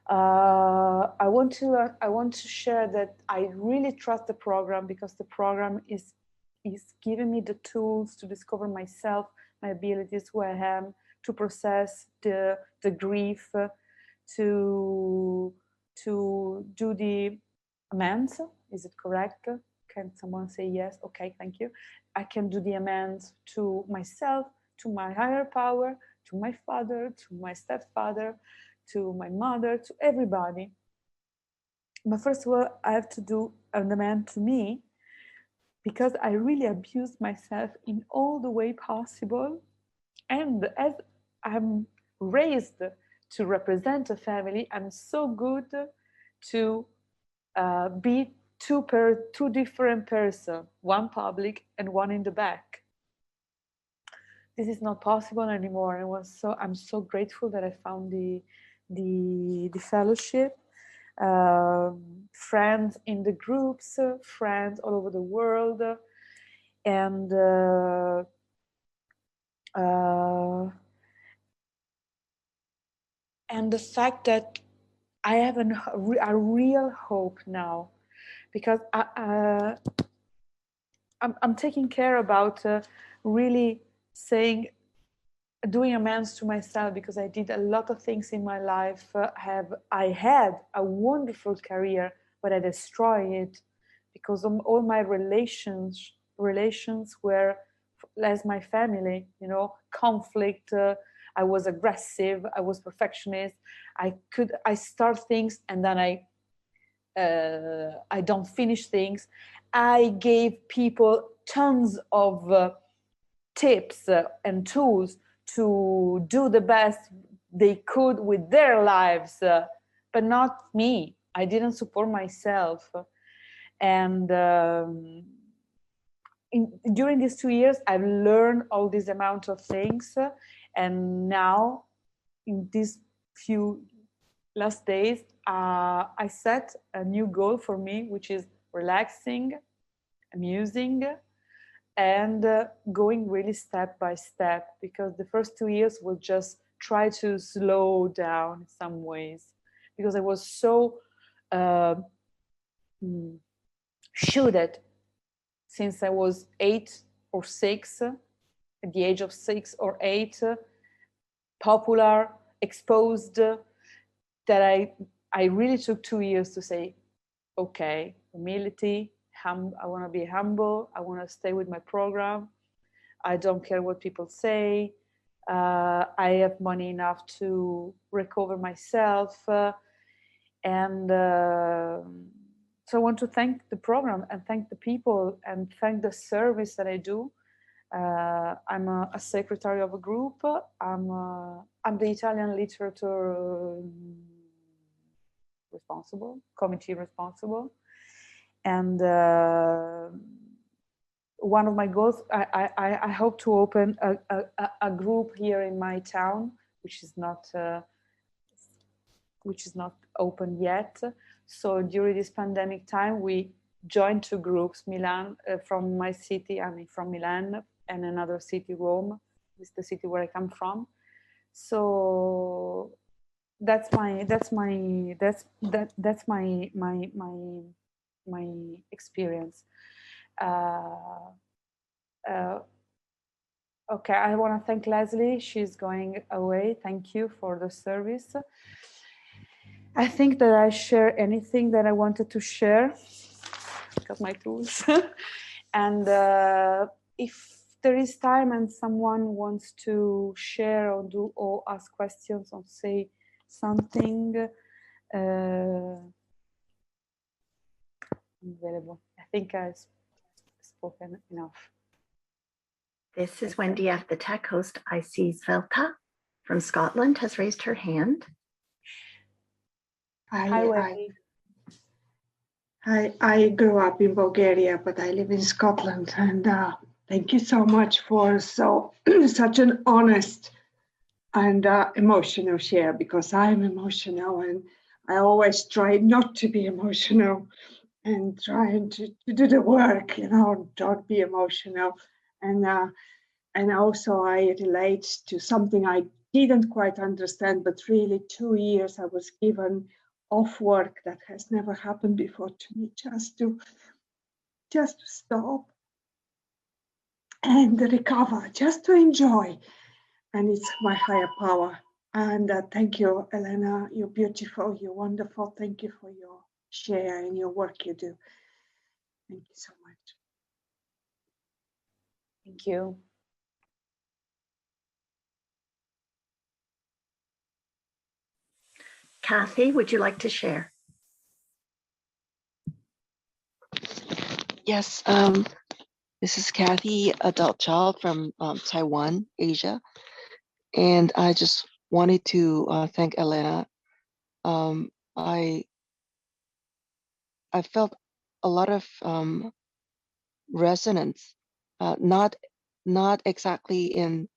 I want to share that I really trust the program, because the program is giving me the tools to discover myself, my abilities, who I am, to process the grief, to do the amends. Is it correct? Can someone say yes? Okay, thank you. I can do the amends to myself, to my higher power, to my father, to my stepfather, to my mother, to everybody. But first of all, I have to do an amend to me, because I really abused myself in all the way possible. And as I'm raised to represent a family, I'm so good to be two different persons, one public and one in the back. This is not possible anymore. I'm so grateful that I found the fellowship, friends in the groups, friends all over the world, and the fact that I have a real hope now, because I'm taking care about really doing amends to myself, because I did a lot of things in my life. I had a wonderful career, but I destroyed it because all my relations were as my family, conflict. I was aggressive. I was perfectionist. I start things and then I don't finish things. I gave people tons of tips and tools to do the best they could with their lives, but not me. I didn't support myself. And during these 2 years, I've learned all this amount of things. And now, in these few last days, I set a new goal for me, which is relaxing, amusing, and going really step by step, because the first 2 years was just try to slow down in some ways, because I was so shielded since I was 8 or 6, at the age of 6 or 8, popular, exposed, that I really took 2 years to say, okay, humility, I want to be humble, I want to stay with my program, I don't care what people say, I have money enough to recover myself, and so I want to thank the program and thank the people and thank the service that I do. I'm a secretary of a group. I'm the Italian literature committee responsible, and one of my goals, I hope to open a group here in my town, which is not open yet. So during this pandemic time, we joined two groups, Milan, from my city, I mean from Milan, and another city, Rome, is the city where I come from. So that's my experience. Okay, I want to thank Leslie. She's going away. Thank you for the service. I think that I share anything that I wanted to share. Got my tools. And if there is time and someone wants to share or do or ask questions or say something, I'm available. I think I've spoken enough. This is Wendy F., the tech host. I see Svelta from Scotland has raised her hand. Hi, Wendy. I grew up in Bulgaria, but I live in Scotland, and thank you so much for such an honest and emotional share, because I'm emotional and I always try not to be emotional and trying to do the work, don't be emotional. And also I relate to something I didn't quite understand, but really 2 years I was given off work that has never happened before to me, just to stop and recover, just to enjoy. And it's my higher power. And thank you, Elena. You're beautiful, you're wonderful. Thank you for your share and your work you do. Thank you so much. Thank you. Kathy, would you like to share? Yes, this is Kathy, adult child from Taiwan, Asia. And I just wanted to thank Elena. I felt a lot of resonance, not exactly in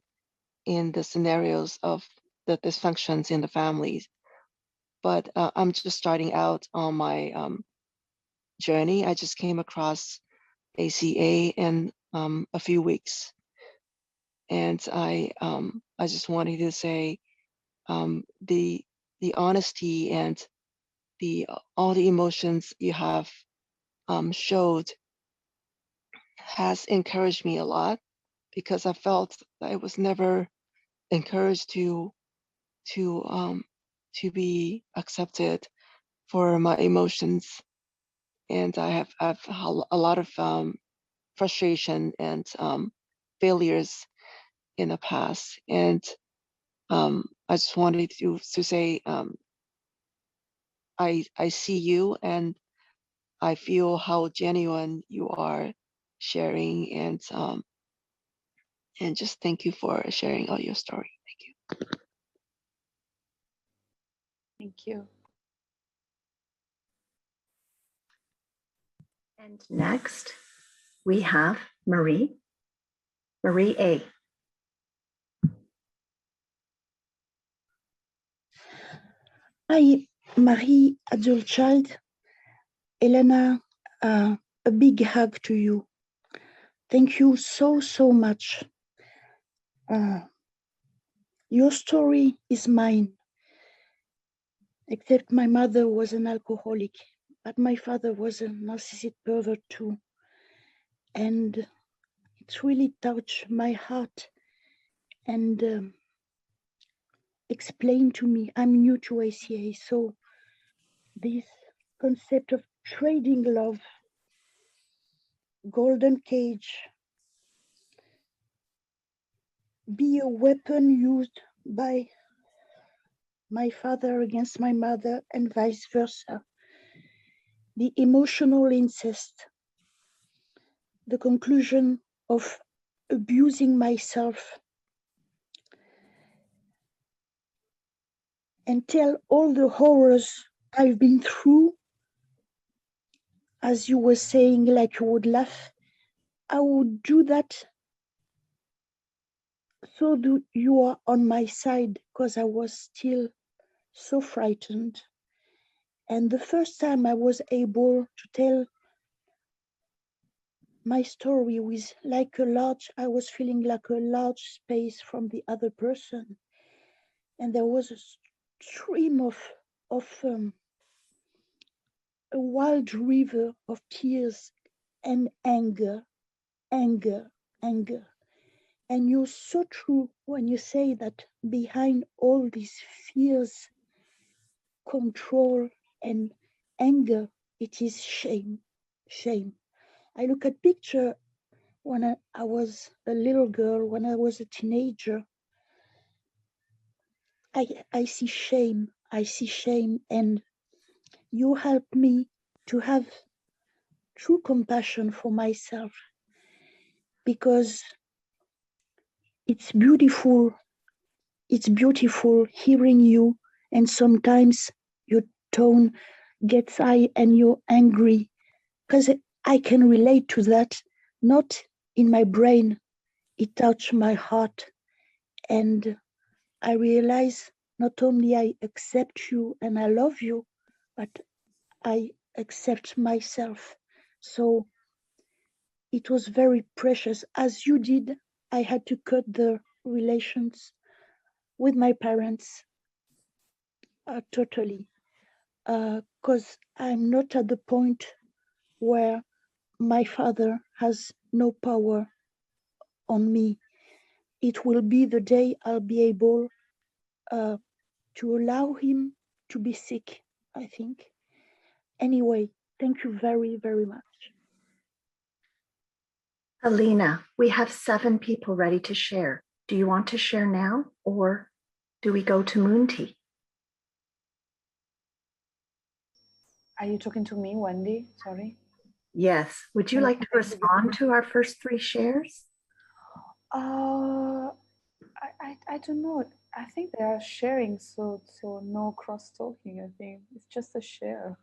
the scenarios of the dysfunctions in the families, but I'm just starting out on my journey. I just came across ACA in a few weeks, and I just wanted to say the honesty and all the emotions you have showed has encouraged me a lot, because I felt that I was never encouraged to be accepted for my emotions, and I have a lot of frustration and failures in the past, and I just wanted to say I see you, and I feel how genuine you are sharing, and just thank you for sharing all your story. Thank you. Thank you. And next, we have Marie A. Hi, Marie, adult child. Elena, a big hug to you. Thank you so much. Your story is mine, except my mother was an alcoholic, but my father was a narcissistic pervert too. And it really touched my heart and explained to me, I'm new to ACA, so this concept of trading love, golden cage, be a weapon used by my father against my mother and vice versa. The emotional incest, the conclusion of abusing myself, and tell all the horrors I've been through. As you were saying, like you would laugh, I would do that so you are on my side, because I was still so frightened. And the first time I was able to tell my story with I was feeling like a large space from the other person. And there was a stream of a wild river of tears and anger. And you're so true when you say that behind all these fears, control, and anger, it is shame. I look at picture when I was a little girl, when I was a teenager. I see shame. And you help me to have true compassion for myself, because it's beautiful hearing you, and sometimes your tone gets high and you're angry, because I can relate to that, not in my brain, it touched my heart. And I realize not only I accept you and I love you, but I accept myself. So it was very precious. As you did, I had to cut the relations with my parents totally, because I'm not at the point where my father has no power on me. It will be the day I'll be able to allow him to be sick, I think. Anyway, thank you very, very much. Elena, we have 7 people ready to share. Do you want to share now, or do we go to Moonty? Are you talking to me, Wendy? Sorry. Yes. Would you like to respond to our first 3 shares? I don't know. I think they are sharing, so no cross talking. I think it's just a share.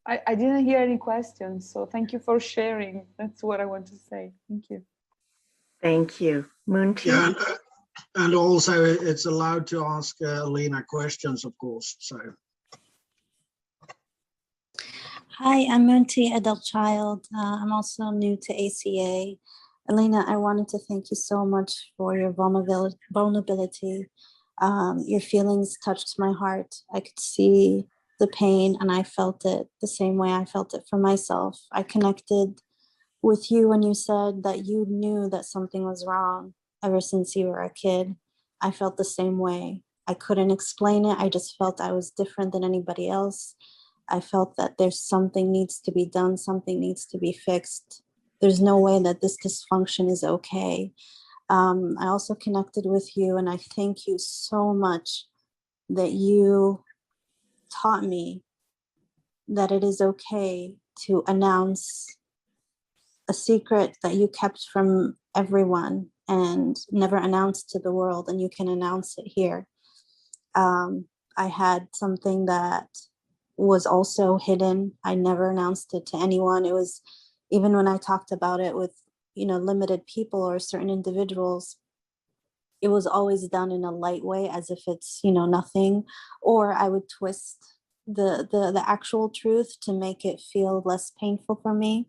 I didn't hear any questions, so thank you for sharing. That's what I want to say. Thank you. Thank you. Moonty? Yeah, and also it's allowed to ask Elena questions, of course. So. Hi, I'm Moonty, adult child. I'm also new to ACA. Elena, I wanted to thank you so much for your vulnerability. Your feelings touched my heart. I could see the pain and I felt it the same way I felt it for myself. I connected with you when you said that you knew that something was wrong ever since you were a kid. I felt the same way. I couldn't explain it. I just felt I was different than anybody else. I felt that there's something needs to be done, something needs to be fixed. There's no way that this dysfunction is okay. I also connected with you, and I thank you so much that you taught me that it is okay to announce a secret that you kept from everyone and never announced to the world, and you can announce it here. I had something that was also hidden. I never announced it to anyone. It was, even when I talked about it with, limited people or certain individuals, it was always done in a light way, as if it's, nothing, or I would twist the actual truth to make it feel less painful for me.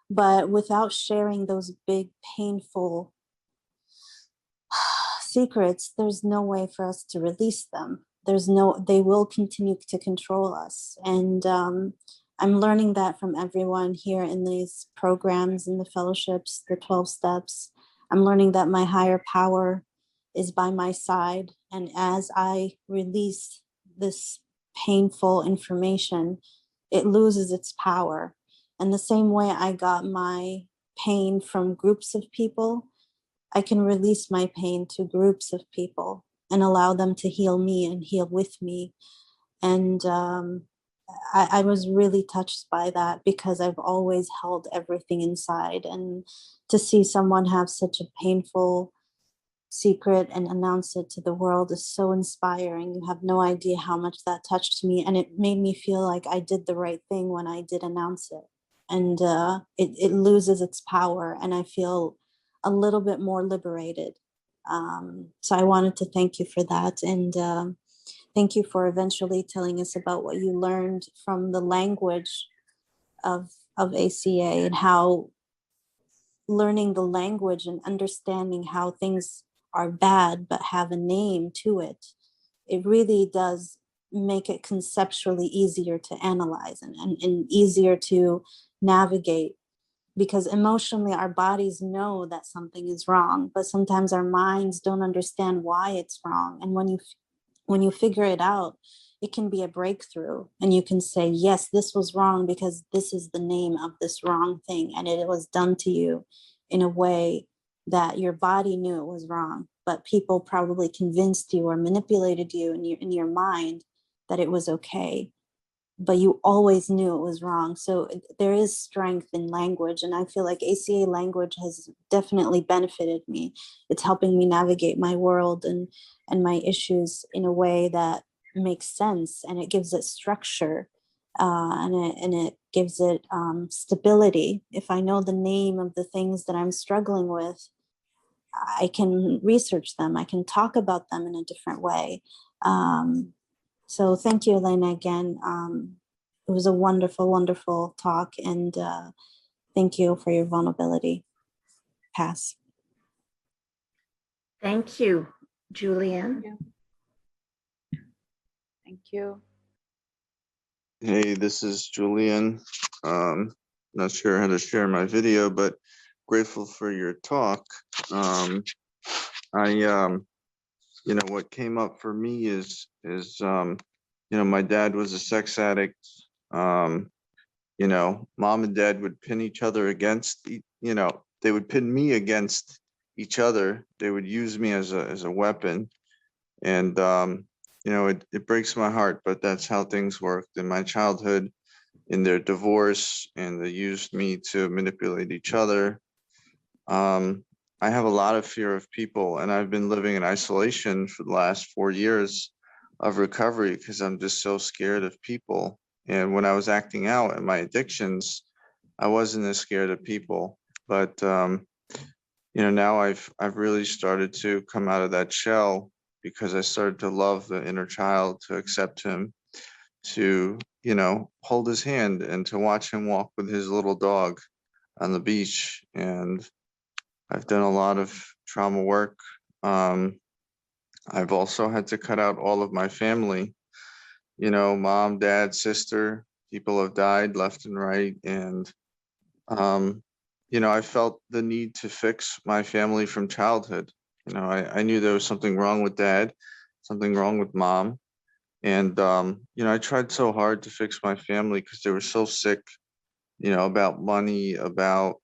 But without sharing those big, painful secrets, there's no way for us to release them. They will continue to control us. And I'm learning that from everyone here in these programs, in the fellowships, the 12 steps. I'm learning that my higher power is by my side. And as I release this painful information, it loses its power. And the same way I got my pain from groups of people, I can release my pain to groups of people and allow them to heal me and heal with me. And I was really touched by that, because I've always held everything inside. And to see someone have such a painful secret and announce it to the world is so inspiring. You have no idea how much that touched me. And it made me feel like I did the right thing when I did announce it. and it loses its power, and I feel a little bit more liberated. So I wanted to thank you for that, and thank you for eventually telling us about what you learned from the language of ACA, and how learning the language and understanding how things are bad but have a name to it, it really does make it conceptually easier to analyze and easier to navigate, because emotionally our bodies know that something is wrong, but sometimes our minds don't understand why it's wrong. And when you figure it out, it can be a breakthrough, and you can say, yes, this was wrong because this is the name of this wrong thing, and it was done to you in a way that your body knew it was wrong, but people probably convinced you or manipulated you in your mind that it was okay, but you always knew it was wrong. So there is strength in language, and I feel like ACA language has definitely benefited me. It's helping me navigate my world and my issues in a way that makes sense, and it gives it structure, and it gives it stability. If I know the name of the things that I'm struggling with, I can research them, I can talk about them in a different way. So thank you, Elena, again. It was a wonderful, wonderful talk, and thank you for your vulnerability. Pass. Thank you, Julianne. Thank you. Hey, this is Julian. Not sure how to share my video, but grateful for your talk. You know, what came up for me is you know, my dad was a sex addict. You know, mom and dad would pin each other against, you know, they would pin me against each other. They would use me as a weapon. And, you know, it breaks my heart, but that's how things worked in my childhood, in their divorce, and they used me to manipulate each other. I have a lot of fear of people, and I've been living in isolation for the last 4 years of recovery because I'm just so scared of people. And when I was acting out in my addictions, I wasn't as scared of people. But you know, now I've really started to come out of that shell, because I started to love the inner child, to accept him, to, you know, hold his hand and to watch him walk with his little dog on the beach. And I've done a lot of trauma work. I've also had to cut out all of my family, you know, mom, dad, sister. People have died left and right. And, you know, I felt the need to fix my family from childhood. You know, I knew there was something wrong with dad, something wrong with mom. And, you know, I tried so hard to fix my family because they were so sick, you know, about money, about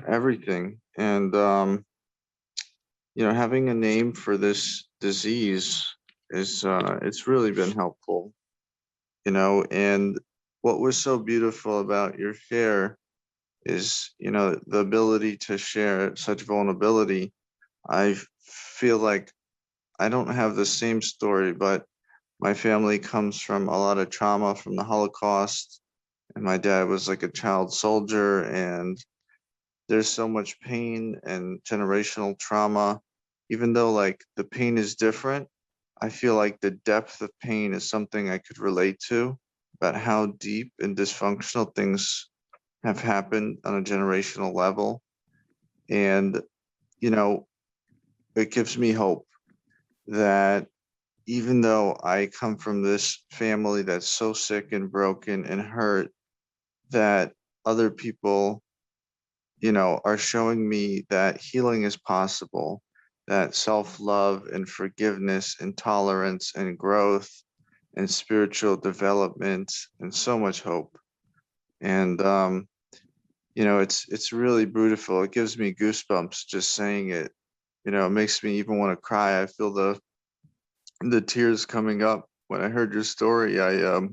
everything. And, you know, having a name for this disease is, it's really been helpful, you know. And what was so beautiful about your share is, you know, the ability to share such vulnerability. I feel like I don't have the same story, but my family comes from a lot of trauma from the Holocaust, and my dad was like a child soldier, and there's so much pain and generational trauma. Even though like the pain is different, I feel like the depth of pain is something I could relate to, about how deep and dysfunctional things have happened on a generational level. And, you know, it gives me hope that even though I come from this family that's so sick and broken and hurt, that other people, you know, are showing me that healing is possible, that self-love and forgiveness and tolerance and growth and spiritual development and so much hope. And, you know, it's really beautiful. It gives me goosebumps just saying it. You know, it makes me even want to cry. I feel the tears coming up when I heard your story. I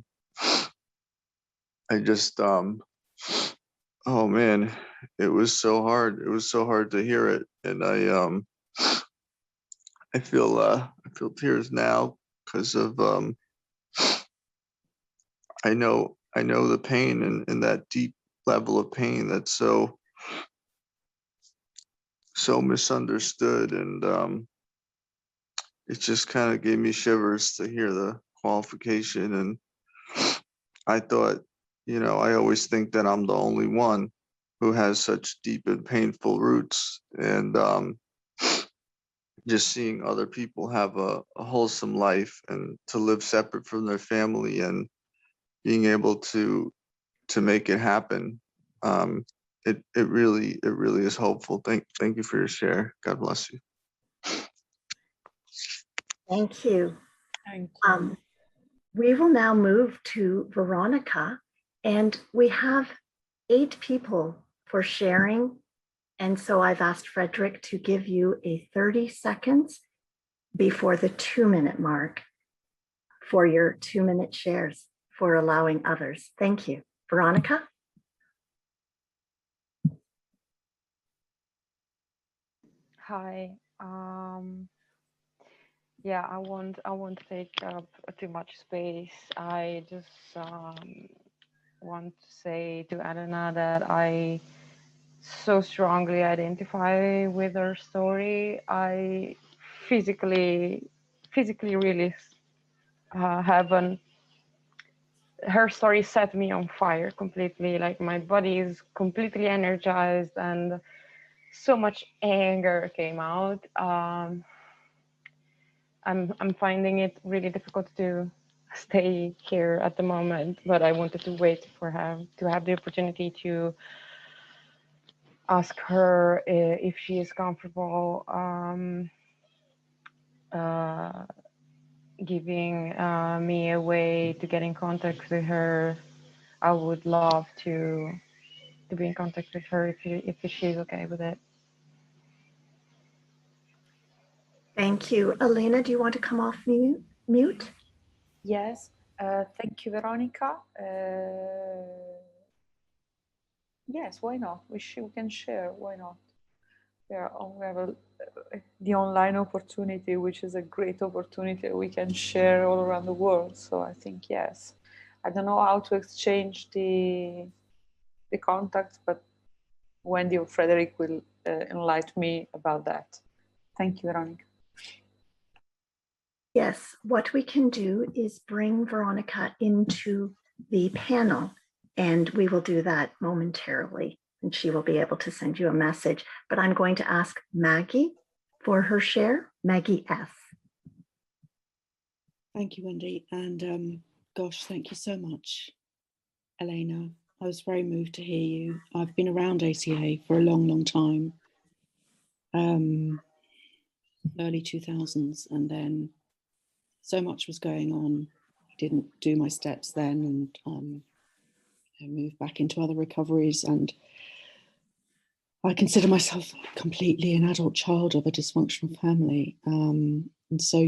just oh man, it was so hard. It was so hard to hear it. And I feel tears now because of I know I know the pain and that deep level of pain that's so misunderstood. And it just kind of gave me shivers to hear the qualification. And I thought, I always think that I'm the only one who has such deep and painful roots. And just seeing other people have a wholesome life and to live separate from their family and being able to make it happen. It really is hopeful. Thank you for your share. God bless you. Thank you. Thank you. We will now move to Veronica, and we have 8 people for sharing. And so I've asked Frederick to give you a 30 seconds before the 2-minute mark for your 2-minute shares for allowing others. Thank you. Veronica? Hi. Yeah, I won't take up too much space. I just want to say to Elena that I so strongly identify with her story. I physically really her story set me on fire completely. Like my body is completely energized and so much anger came out. I'm finding it really difficult to stay here at the moment, but I wanted to wait for her to have the opportunity to ask her if she is comfortable giving me a way to get in contact with her. I would love to be in contact with her if she's okay with it. Thank you. Elena, do you want to come off mute? Yes. Thank you, Veronica. Yes, why not? We can share. Why not? We have the online opportunity, which is a great opportunity we can share all around the world. So I think yes. I don't know how to exchange the contacts, but Wendy or Frederick will enlighten me about that. Thank you, Veronica. Yes, what we can do is bring Veronica into the panel, and we will do that momentarily, and she will be able to send you a message. But I'm going to ask Maggie for her share. Maggie S. Thank you, Wendy. And gosh, thank you so much, Elena. I was very moved to hear you. I've been around ACA for a long, long time. Early 2000s, and then so much was going on. I didn't do my steps then, and I moved back into other recoveries, and I consider myself completely an adult child of a dysfunctional family. And so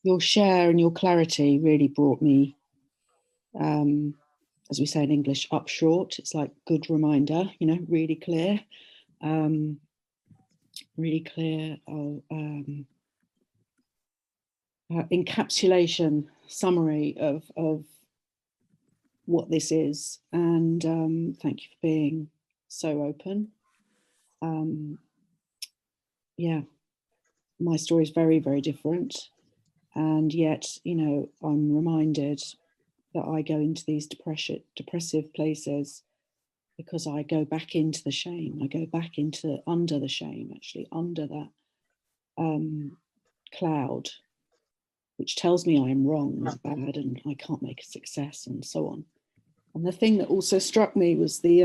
your share and your clarity really brought me, as we say in English, up short. It's like good reminder, really clear. Really clear encapsulation, summary of what this is. And thank you for being so open. Yeah, my story is very, very different. And yet, I'm reminded that I go into these depressive places because I go back into the shame. I go back under the shame, actually, under that cloud, which tells me I am wrong and bad and I can't make a success and so on. And the thing that also struck me was the,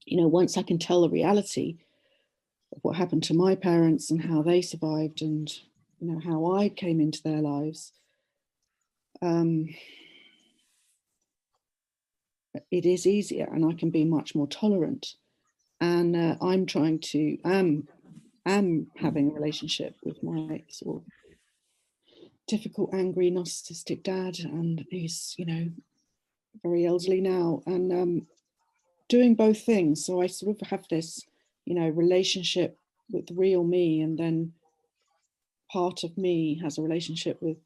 once I can tell the reality of what happened to my parents and how they survived and, how I came into their lives, it is easier and I can be much more tolerant. And I'm trying to, am having a relationship with my sort of difficult, angry, narcissistic dad, and he's, very elderly now, and doing both things. So I sort of have this, relationship with the real me, and then part of me has a relationship with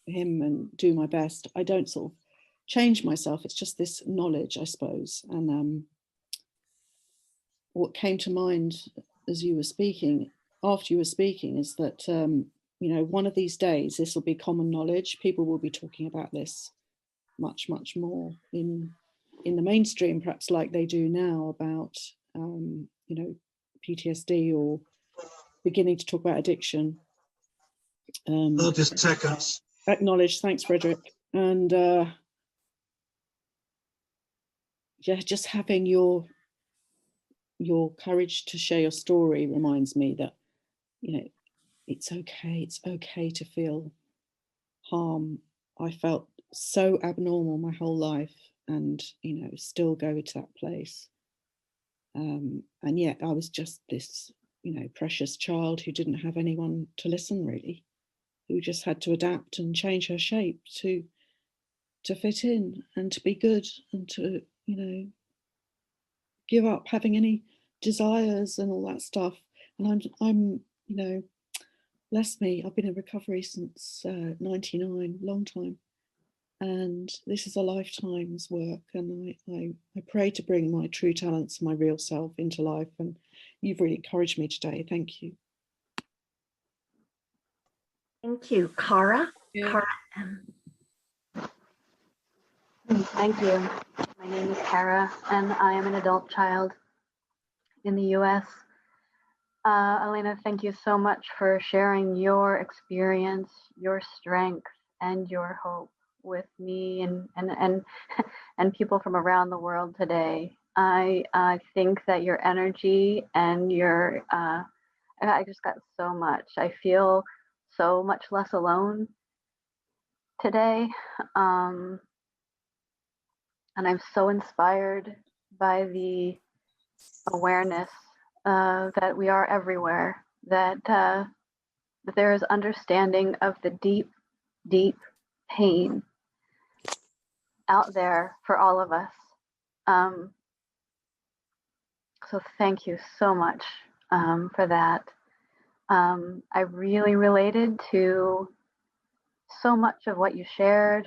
him and do my best. I don't sort of change myself. It's just this knowledge, I suppose. And what came to mind as you were speaking, after you were speaking, is that, you know, one of these days, this will be common knowledge. People will be talking about this much, much more in the mainstream, perhaps like they do now about, you know, PTSD, or beginning to talk about addiction. 30 seconds. Acknowledge, thanks, Frederick. And yeah, just having your courage to share your story reminds me that, you know, it's okay to feel harm. I felt so abnormal my whole life, and, you know, still go to that place. And yet I was just this, you know, precious child who didn't have anyone to listen, really, who just had to adapt and change her shape to fit in and to be good and to, you know, give up having any desires and all that stuff. And I'm, you know, bless me, I've been in recovery since 99, long time. And this is a lifetime's work. And I pray to bring my true talents, my real self into life. And you've really encouraged me today. Thank you. Thank you, Cara. Yeah. Cara M. Thank you. My name is Kara, and I am an adult child in the US. Elena, thank you so much for sharing your experience, your strength, and your hope with me and people from around the world today. I think that your energy and your, I just got so much. I feel so much less alone today. And I'm so inspired by the awareness that we are everywhere, that there is understanding of the deep, deep pain out there for all of us. So thank you so much for that. I really related to so much of what you shared.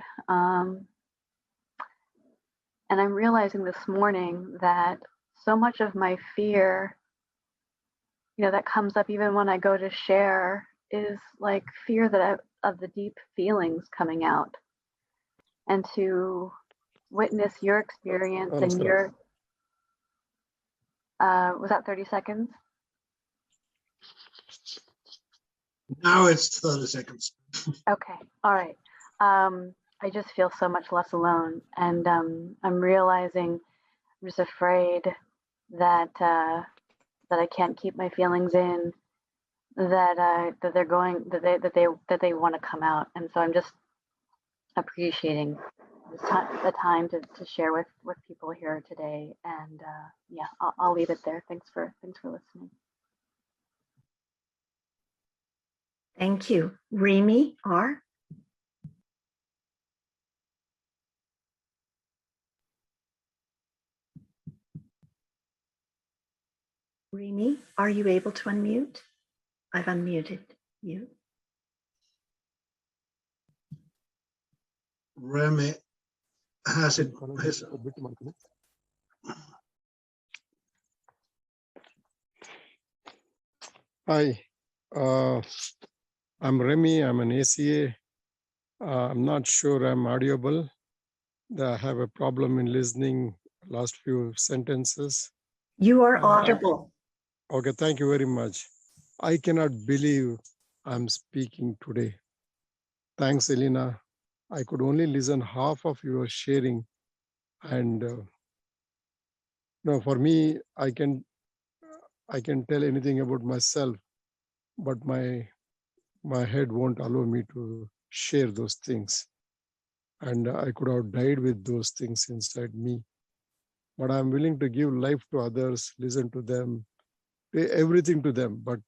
And I'm realizing this morning that so much of my fear, you know, that comes up even when I go to share, is like fear that of the deep feelings coming out. And to witness your experience and your, was that 30 seconds? Now it's 30 seconds. Okay, all right. I just feel so much less alone, and I'm realizing I'm just afraid that that I can't keep my feelings in, that they're going, that they want to come out, and so I'm just appreciating the time to share with people here today, and yeah, I'll leave it there. Thanks for listening. Thank you. Remy R. Remy, are you able to unmute? I've unmuted you. Remy has it. Hi, I'm Remy. I'm an ACA. I'm not sure I'm audible. I have a problem in listening last few sentences. You are audible. Okay, thank you very much. I cannot believe I'm speaking today. Thanks, Elena. I could only listen half of your sharing, and no, for me, I can tell anything about myself, but my head won't allow me to share those things. And I could have died with those things inside me. But I'm willing to give life to others, listen to them, pay everything to them. But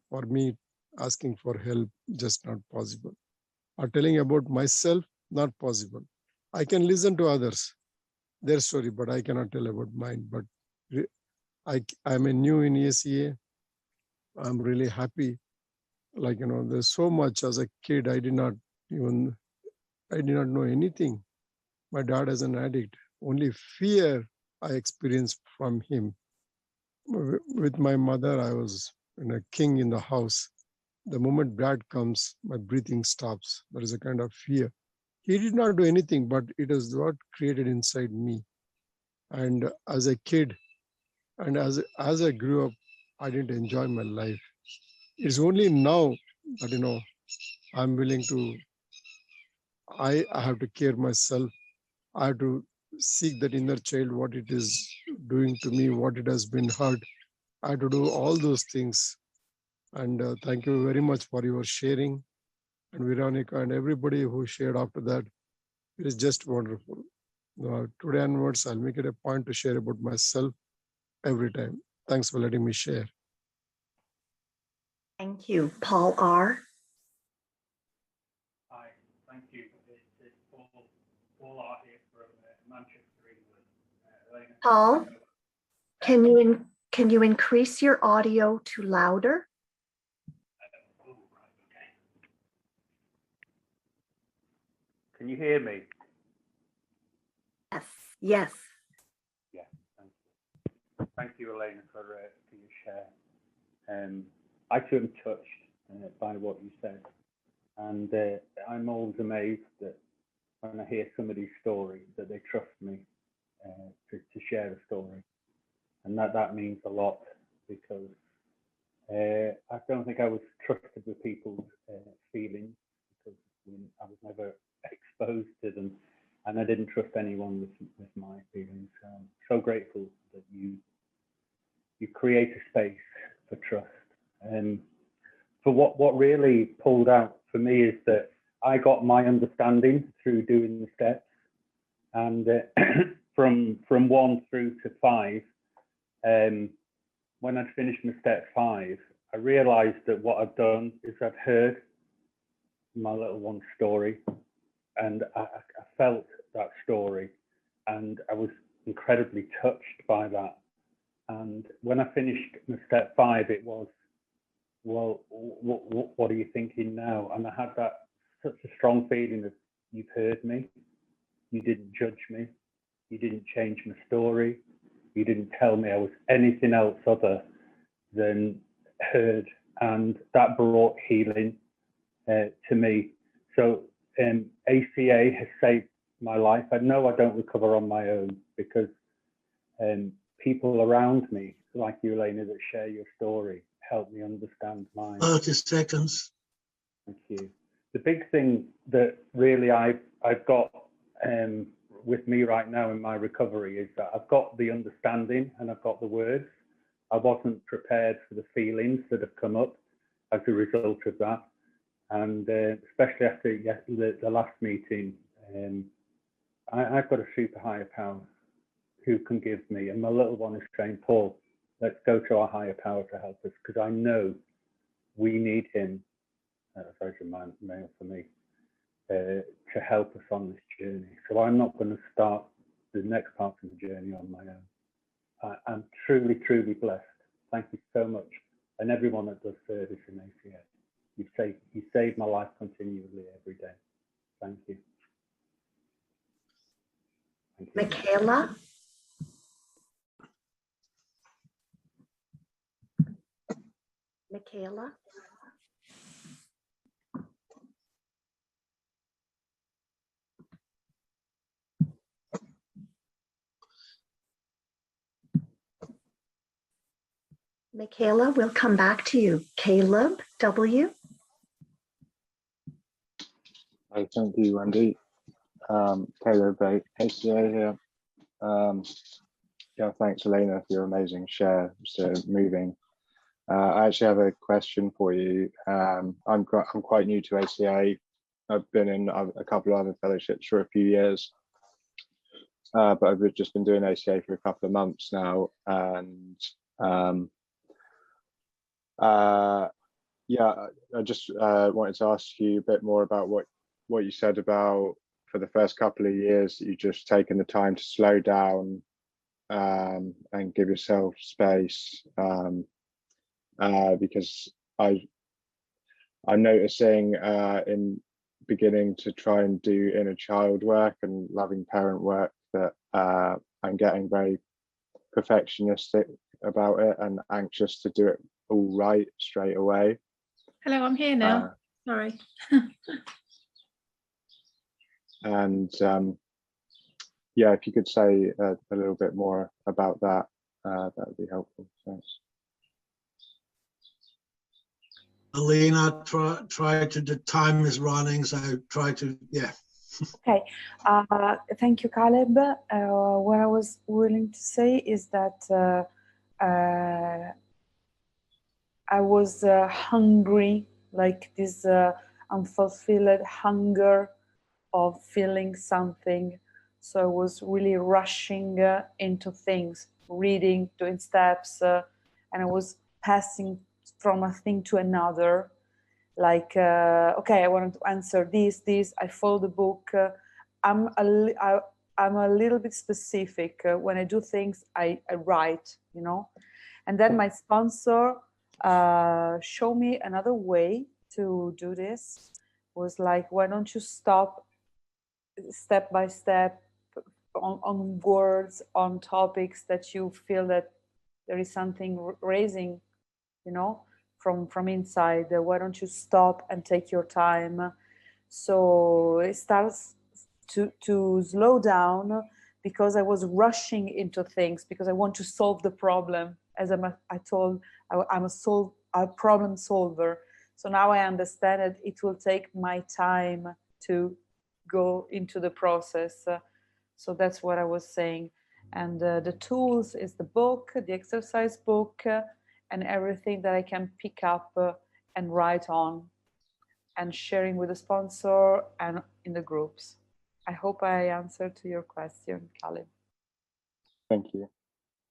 for me, asking for help, just not possible. Or telling about myself, not possible. I can listen to others, their story, but I cannot tell about mine. But I'm a new in ACA. I'm really happy. Like, you know, there's so much as a kid, I did not know anything. my dad as an addict. Only fear I experienced from him. With my mother, I was a king in the house. The moment dad comes, my breathing stops. There is a kind of fear. He did not do anything, but it is what created inside me. And as a kid, and as I grew up, I didn't enjoy my life. It's only now that, I'm willing to, I have to care myself. I have to seek that inner child, what it is doing to me, what it has been hurt. I have to do all those things. And thank you very much for your sharing. And Veronica and everybody who shared after that, it is just wonderful. Today onwards, I'll make it a point to share about myself every time. Thanks for letting me share. Thank you. Paul R. Hi, thank you. It's Paul R here from Manchester, England. Paul, can you increase your audio to louder? Can you hear me? Yes. Yes. Yeah, thank you. Thank you, Elena, for your share. I too am touched by what you said, and I'm always amazed that when I hear somebody's story, that they trust me to share the story, and that means a lot, because I don't think I was trusted with people's feelings, because I was never exposed to them, and I didn't trust anyone with my feelings. So I'm so grateful that you create a space for trust. For what really pulled out for me is that I got my understanding through doing the steps, and from 1 through to 5. When I'd finished my step 5, I realised that what I'd done is I'd heard my little one's story, and I felt that story, and I was incredibly touched by that. And when I finished my step 5, it was, well, what are you thinking now? And I had such a strong feeling that you've heard me, you didn't judge me, you didn't change my story, you didn't tell me I was anything else other than heard, and that brought healing to me. So ACA has saved my life. I know I don't recover on my own, because people around me, like you, Elena, that share your story, help me understand mine. 30 seconds. Thank you. The big thing that really I've got with me right now in my recovery is that I've got the understanding and I've got the words. I wasn't prepared for the feelings that have come up as a result of that. And especially after the last meeting, I've got a super higher power who can give me, and my little one is saying, Paul, let's go to our higher power to help us, because I know we need him, sorry, male for me, to help us on this journey. So I'm not going to start the next part of the journey on my own. I'm truly, truly blessed. Thank you so much. And everyone that does service in ACA. You saved my life continually every day. Thank you. Thank you. Michaela? Michaela? Michaela, we'll come back to you. Caleb W. Hey, thank you, Wendy. Caleb, ACA here. Yeah, thanks, Elena, for your amazing share. So moving. I actually have a question for you. I'm quite new to ACA. I've been in a couple of other fellowships for a few years, but I've just been doing ACA for a couple of months now, and yeah, I just wanted to ask you a bit more about what you said about, for the first couple of years, you just taken the time to slow down and give yourself space, because I'm noticing in beginning to try and do inner child work and loving parent work that I'm getting very perfectionistic about it and anxious to do it all right straight away. Hello, I'm here now. Sorry. And yeah, if you could say a little bit more about that, that would be helpful. Thanks. Elena, try to, the time is running, so try to, yeah. Okay, thank you, Caleb. What I was willing to say is that I was hungry, like this unfulfilled hunger of feeling something. So I was really rushing into things, reading, doing steps, and I was passing from a thing to another. Like, okay, I wanted to answer this. I follow the book. I'm a little bit specific. When I do things, I write, you know. And then my sponsor showed me another way to do this. Was like, why don't you stop step by step on words, on topics that you feel that there is something raising, you know, from inside. Why don't you stop and take your time? So it starts to slow down, because I was rushing into things because I want to solve the problem. As I'm a problem solver. So now I understand that it will take my time to go into the process. So that's what I was saying. And the tools is the book, the exercise book, and everything that I can pick up and write on, and sharing with the sponsor and in the groups. I hope I answered to your question, Caleb. Thank you.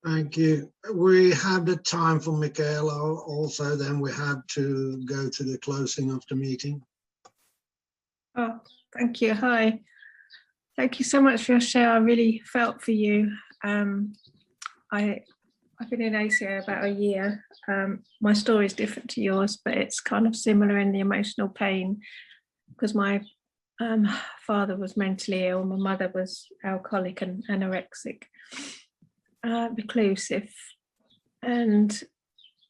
Thank you. We have the time for Miguel also, then we have to go to the closing of the meeting. Oh, thank you. Hi. Thank you so much for your share. I really felt for you. I've been in ACA about a year. My story is different to yours, but it's kind of similar in the emotional pain, because my father was mentally ill. My mother was alcoholic and anorexic, reclusive. And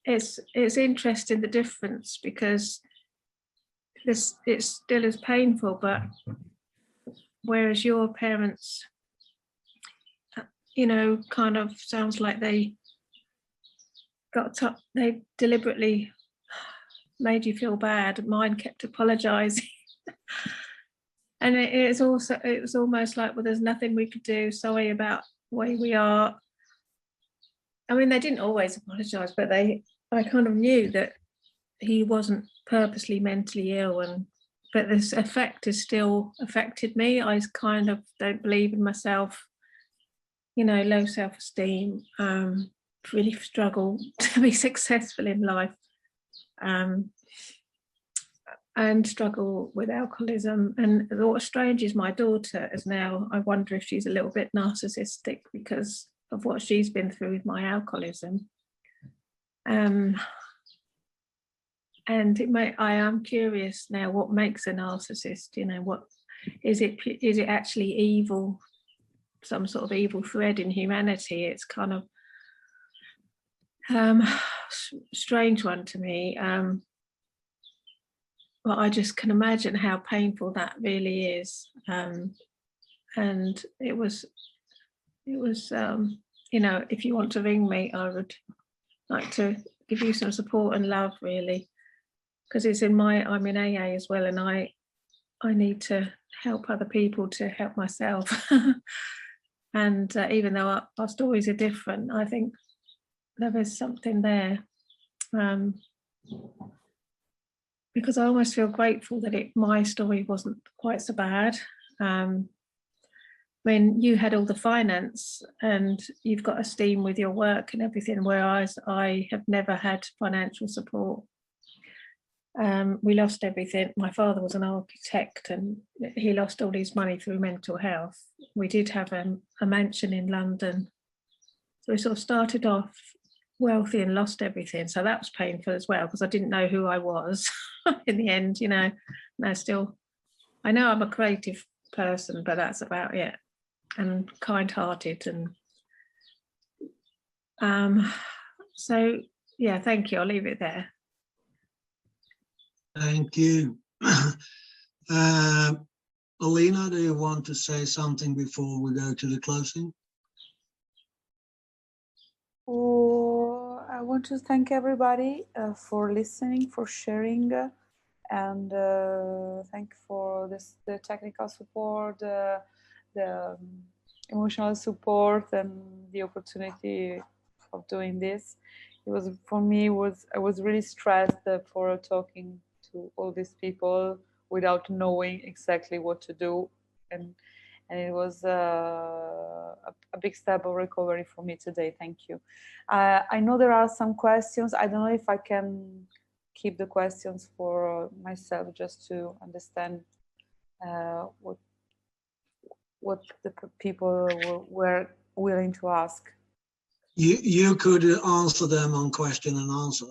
it's interesting, the difference, because it's still as painful, but whereas your parents, you know, kind of sounds like they they deliberately made you feel bad. Mine kept apologizing. And it was almost like, well, there's nothing we could do, sorry about the way we are. I mean, they didn't always apologize, but I kind of knew that he wasn't purposely mentally ill, but this effect has still affected me. I kind of don't believe in myself, you know, low self-esteem, really struggle to be successful in life, and struggle with alcoholism. And what's strange is my daughter is now, I wonder if she's a little bit narcissistic because of what she's been through with my alcoholism. And I am curious now, what makes a narcissist? You know, what is it actually evil, some sort of evil thread in humanity? It's kind of strange one to me. But I just can imagine how painful that really is. And it was, you know, if you want to ring me, I would like to give you some support and love, really, because it's I'm in AA as well, and I need to help other people to help myself. And even though our stories are different, I think there is something there. Because I almost feel grateful that my story wasn't quite so bad. When you had all the finance and you've got esteem with your work and everything, whereas I have never had financial support. We lost everything. My father was an architect and he lost all his money through mental health. We did have a mansion in London. So we sort of started off wealthy and lost everything. So that was painful as well, because I didn't know who I was in the end, you know, and I still I know I'm a creative person, but that's about it. And kind-hearted, and so yeah, thank you. I'll leave it there. Thank you. Elena, do you want to say something before we go to the closing? Oh, I want to thank everybody for listening, for sharing, and thank for the technical support, the emotional support, and the opportunity of doing this. It was, for me, I was really stressed for talking to all these people without knowing exactly what to do, and it was a big step of recovery for me today. Thank you. I know there are some questions. I don't know if I can keep the questions for myself, just to understand what the people were willing to ask. You could answer them on question and answer.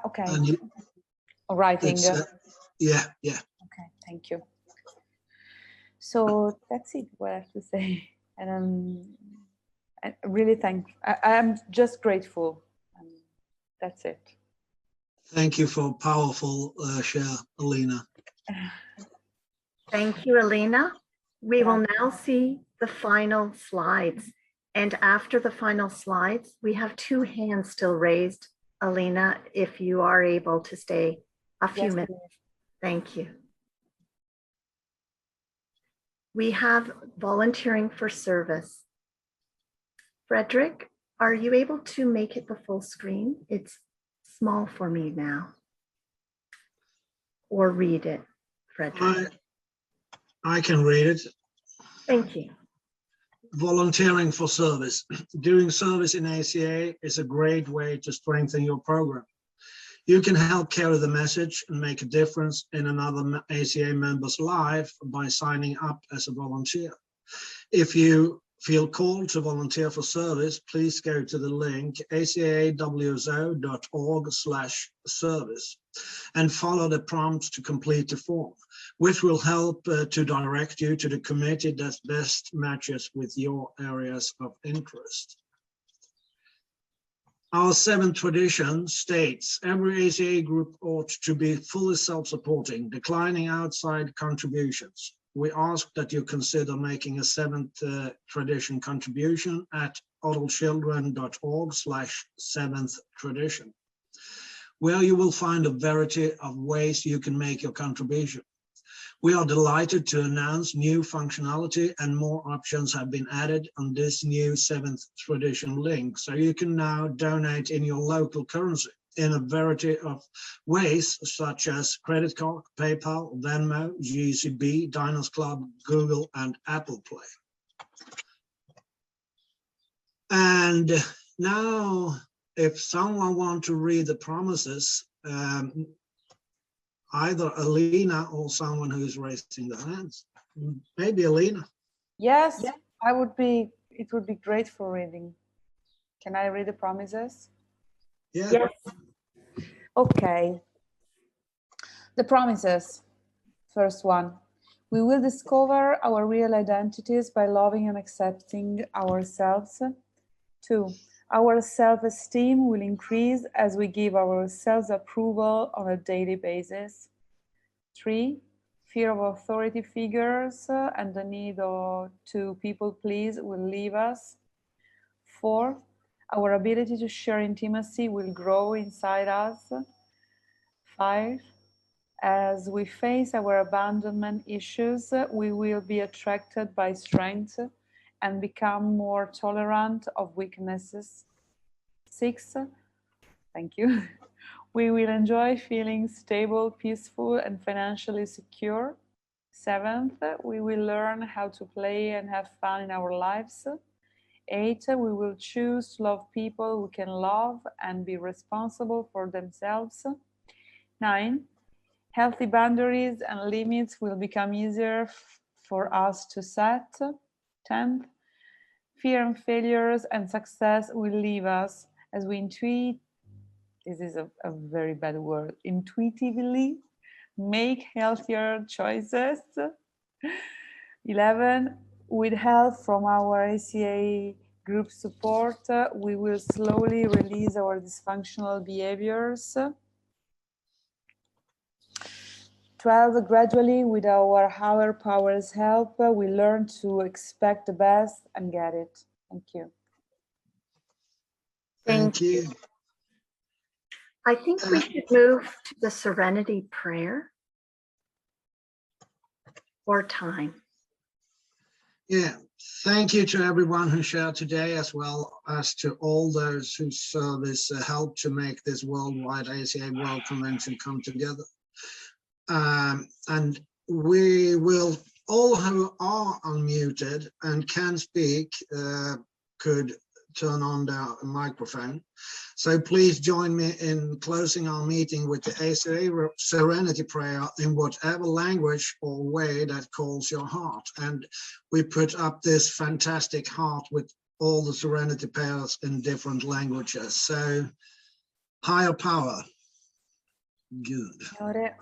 Okay. And Writing. Yeah. Okay, thank you. So that's it, what I have to say. And I really I'm just grateful. And that's it. Thank you for a powerful share, Elena. Thank you, Elena. We will now see the final slides. And after the final slides, we have 2 hands still raised. Elena, if you are able to stay a few minutes. Please. Thank you. We have volunteering for service. Frederick, are you able to make it the full screen? It's small for me now. Or read it, Frederick. I can read it. Thank you. Volunteering for service. Doing service in ACA is a great way to strengthen your program. You can help carry the message and make a difference in another ACA member's life by signing up as a volunteer. If you feel called to volunteer for service, please go to the link acawso.org/service and follow the prompts to complete the form, which will help to direct you to the committee that best matches with your areas of interest. Our 7th tradition states every ACA group ought to be fully self-supporting, declining outside contributions. We ask that you consider making a 7th tradition contribution at adultchildren.org/7th tradition, where you will find a variety of ways you can make your contribution. We are delighted to announce new functionality and more options have been added on this new 7th tradition link. So you can now donate in your local currency in a variety of ways, such as credit card, PayPal, Venmo, GCB, Diners Club, Google, and Apple Play. And now, if someone wants to read the promises, either Elena or someone who's raising their hands. Maybe Elena. Yes, it would be great for reading. Can I read the promises? Yeah. Yes. Okay. The promises. First one. We will discover our real identities by loving and accepting ourselves. 2. Our self-esteem will increase as we give ourselves approval on a daily basis. 3. Fear of authority figures and the need to people please will leave us. 4. Our ability to share intimacy will grow inside us. 5. As we face our abandonment issues, we will be attracted by strength and become more tolerant of weaknesses. 6. Thank you. We will enjoy feeling stable, peaceful, and financially secure. 7th, we will learn how to play and have fun in our lives. 8, we will choose to love people who can love and be responsible for themselves. 9, healthy boundaries and limits will become easier for us to set. 10th, fear and failures and success will leave us as we this is a very bad word, intuitively make healthier choices. 11, with help from our ACA group support, we will slowly release our dysfunctional behaviors. 12, gradually, with our higher powers help, we learn to expect the best and get it. Thank you. Thank you. I think we should move to the serenity prayer or time. Yeah, thank you to everyone who shared today, as well as to all those whose service helped to make this worldwide ACA World Convention come together. And we will, all who are unmuted and can speak, could turn on their microphone. So please join me in closing our meeting with the ACA Serenity Prayer in whatever language or way that calls your heart. And we put up this fantastic heart with all the serenity prayers in different languages. So, higher power. Good. Signore,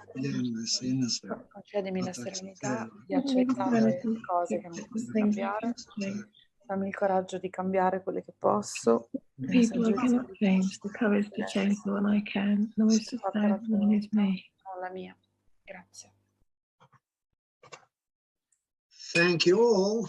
concedimi la serenità di accettare le cose che non posso cambiare. Dammi il coraggio di cambiare quelle che posso. People I cannot change, the courage to change the one I can. The wisdom to stand the one is me. Non la mia. Grazie. Thank you all.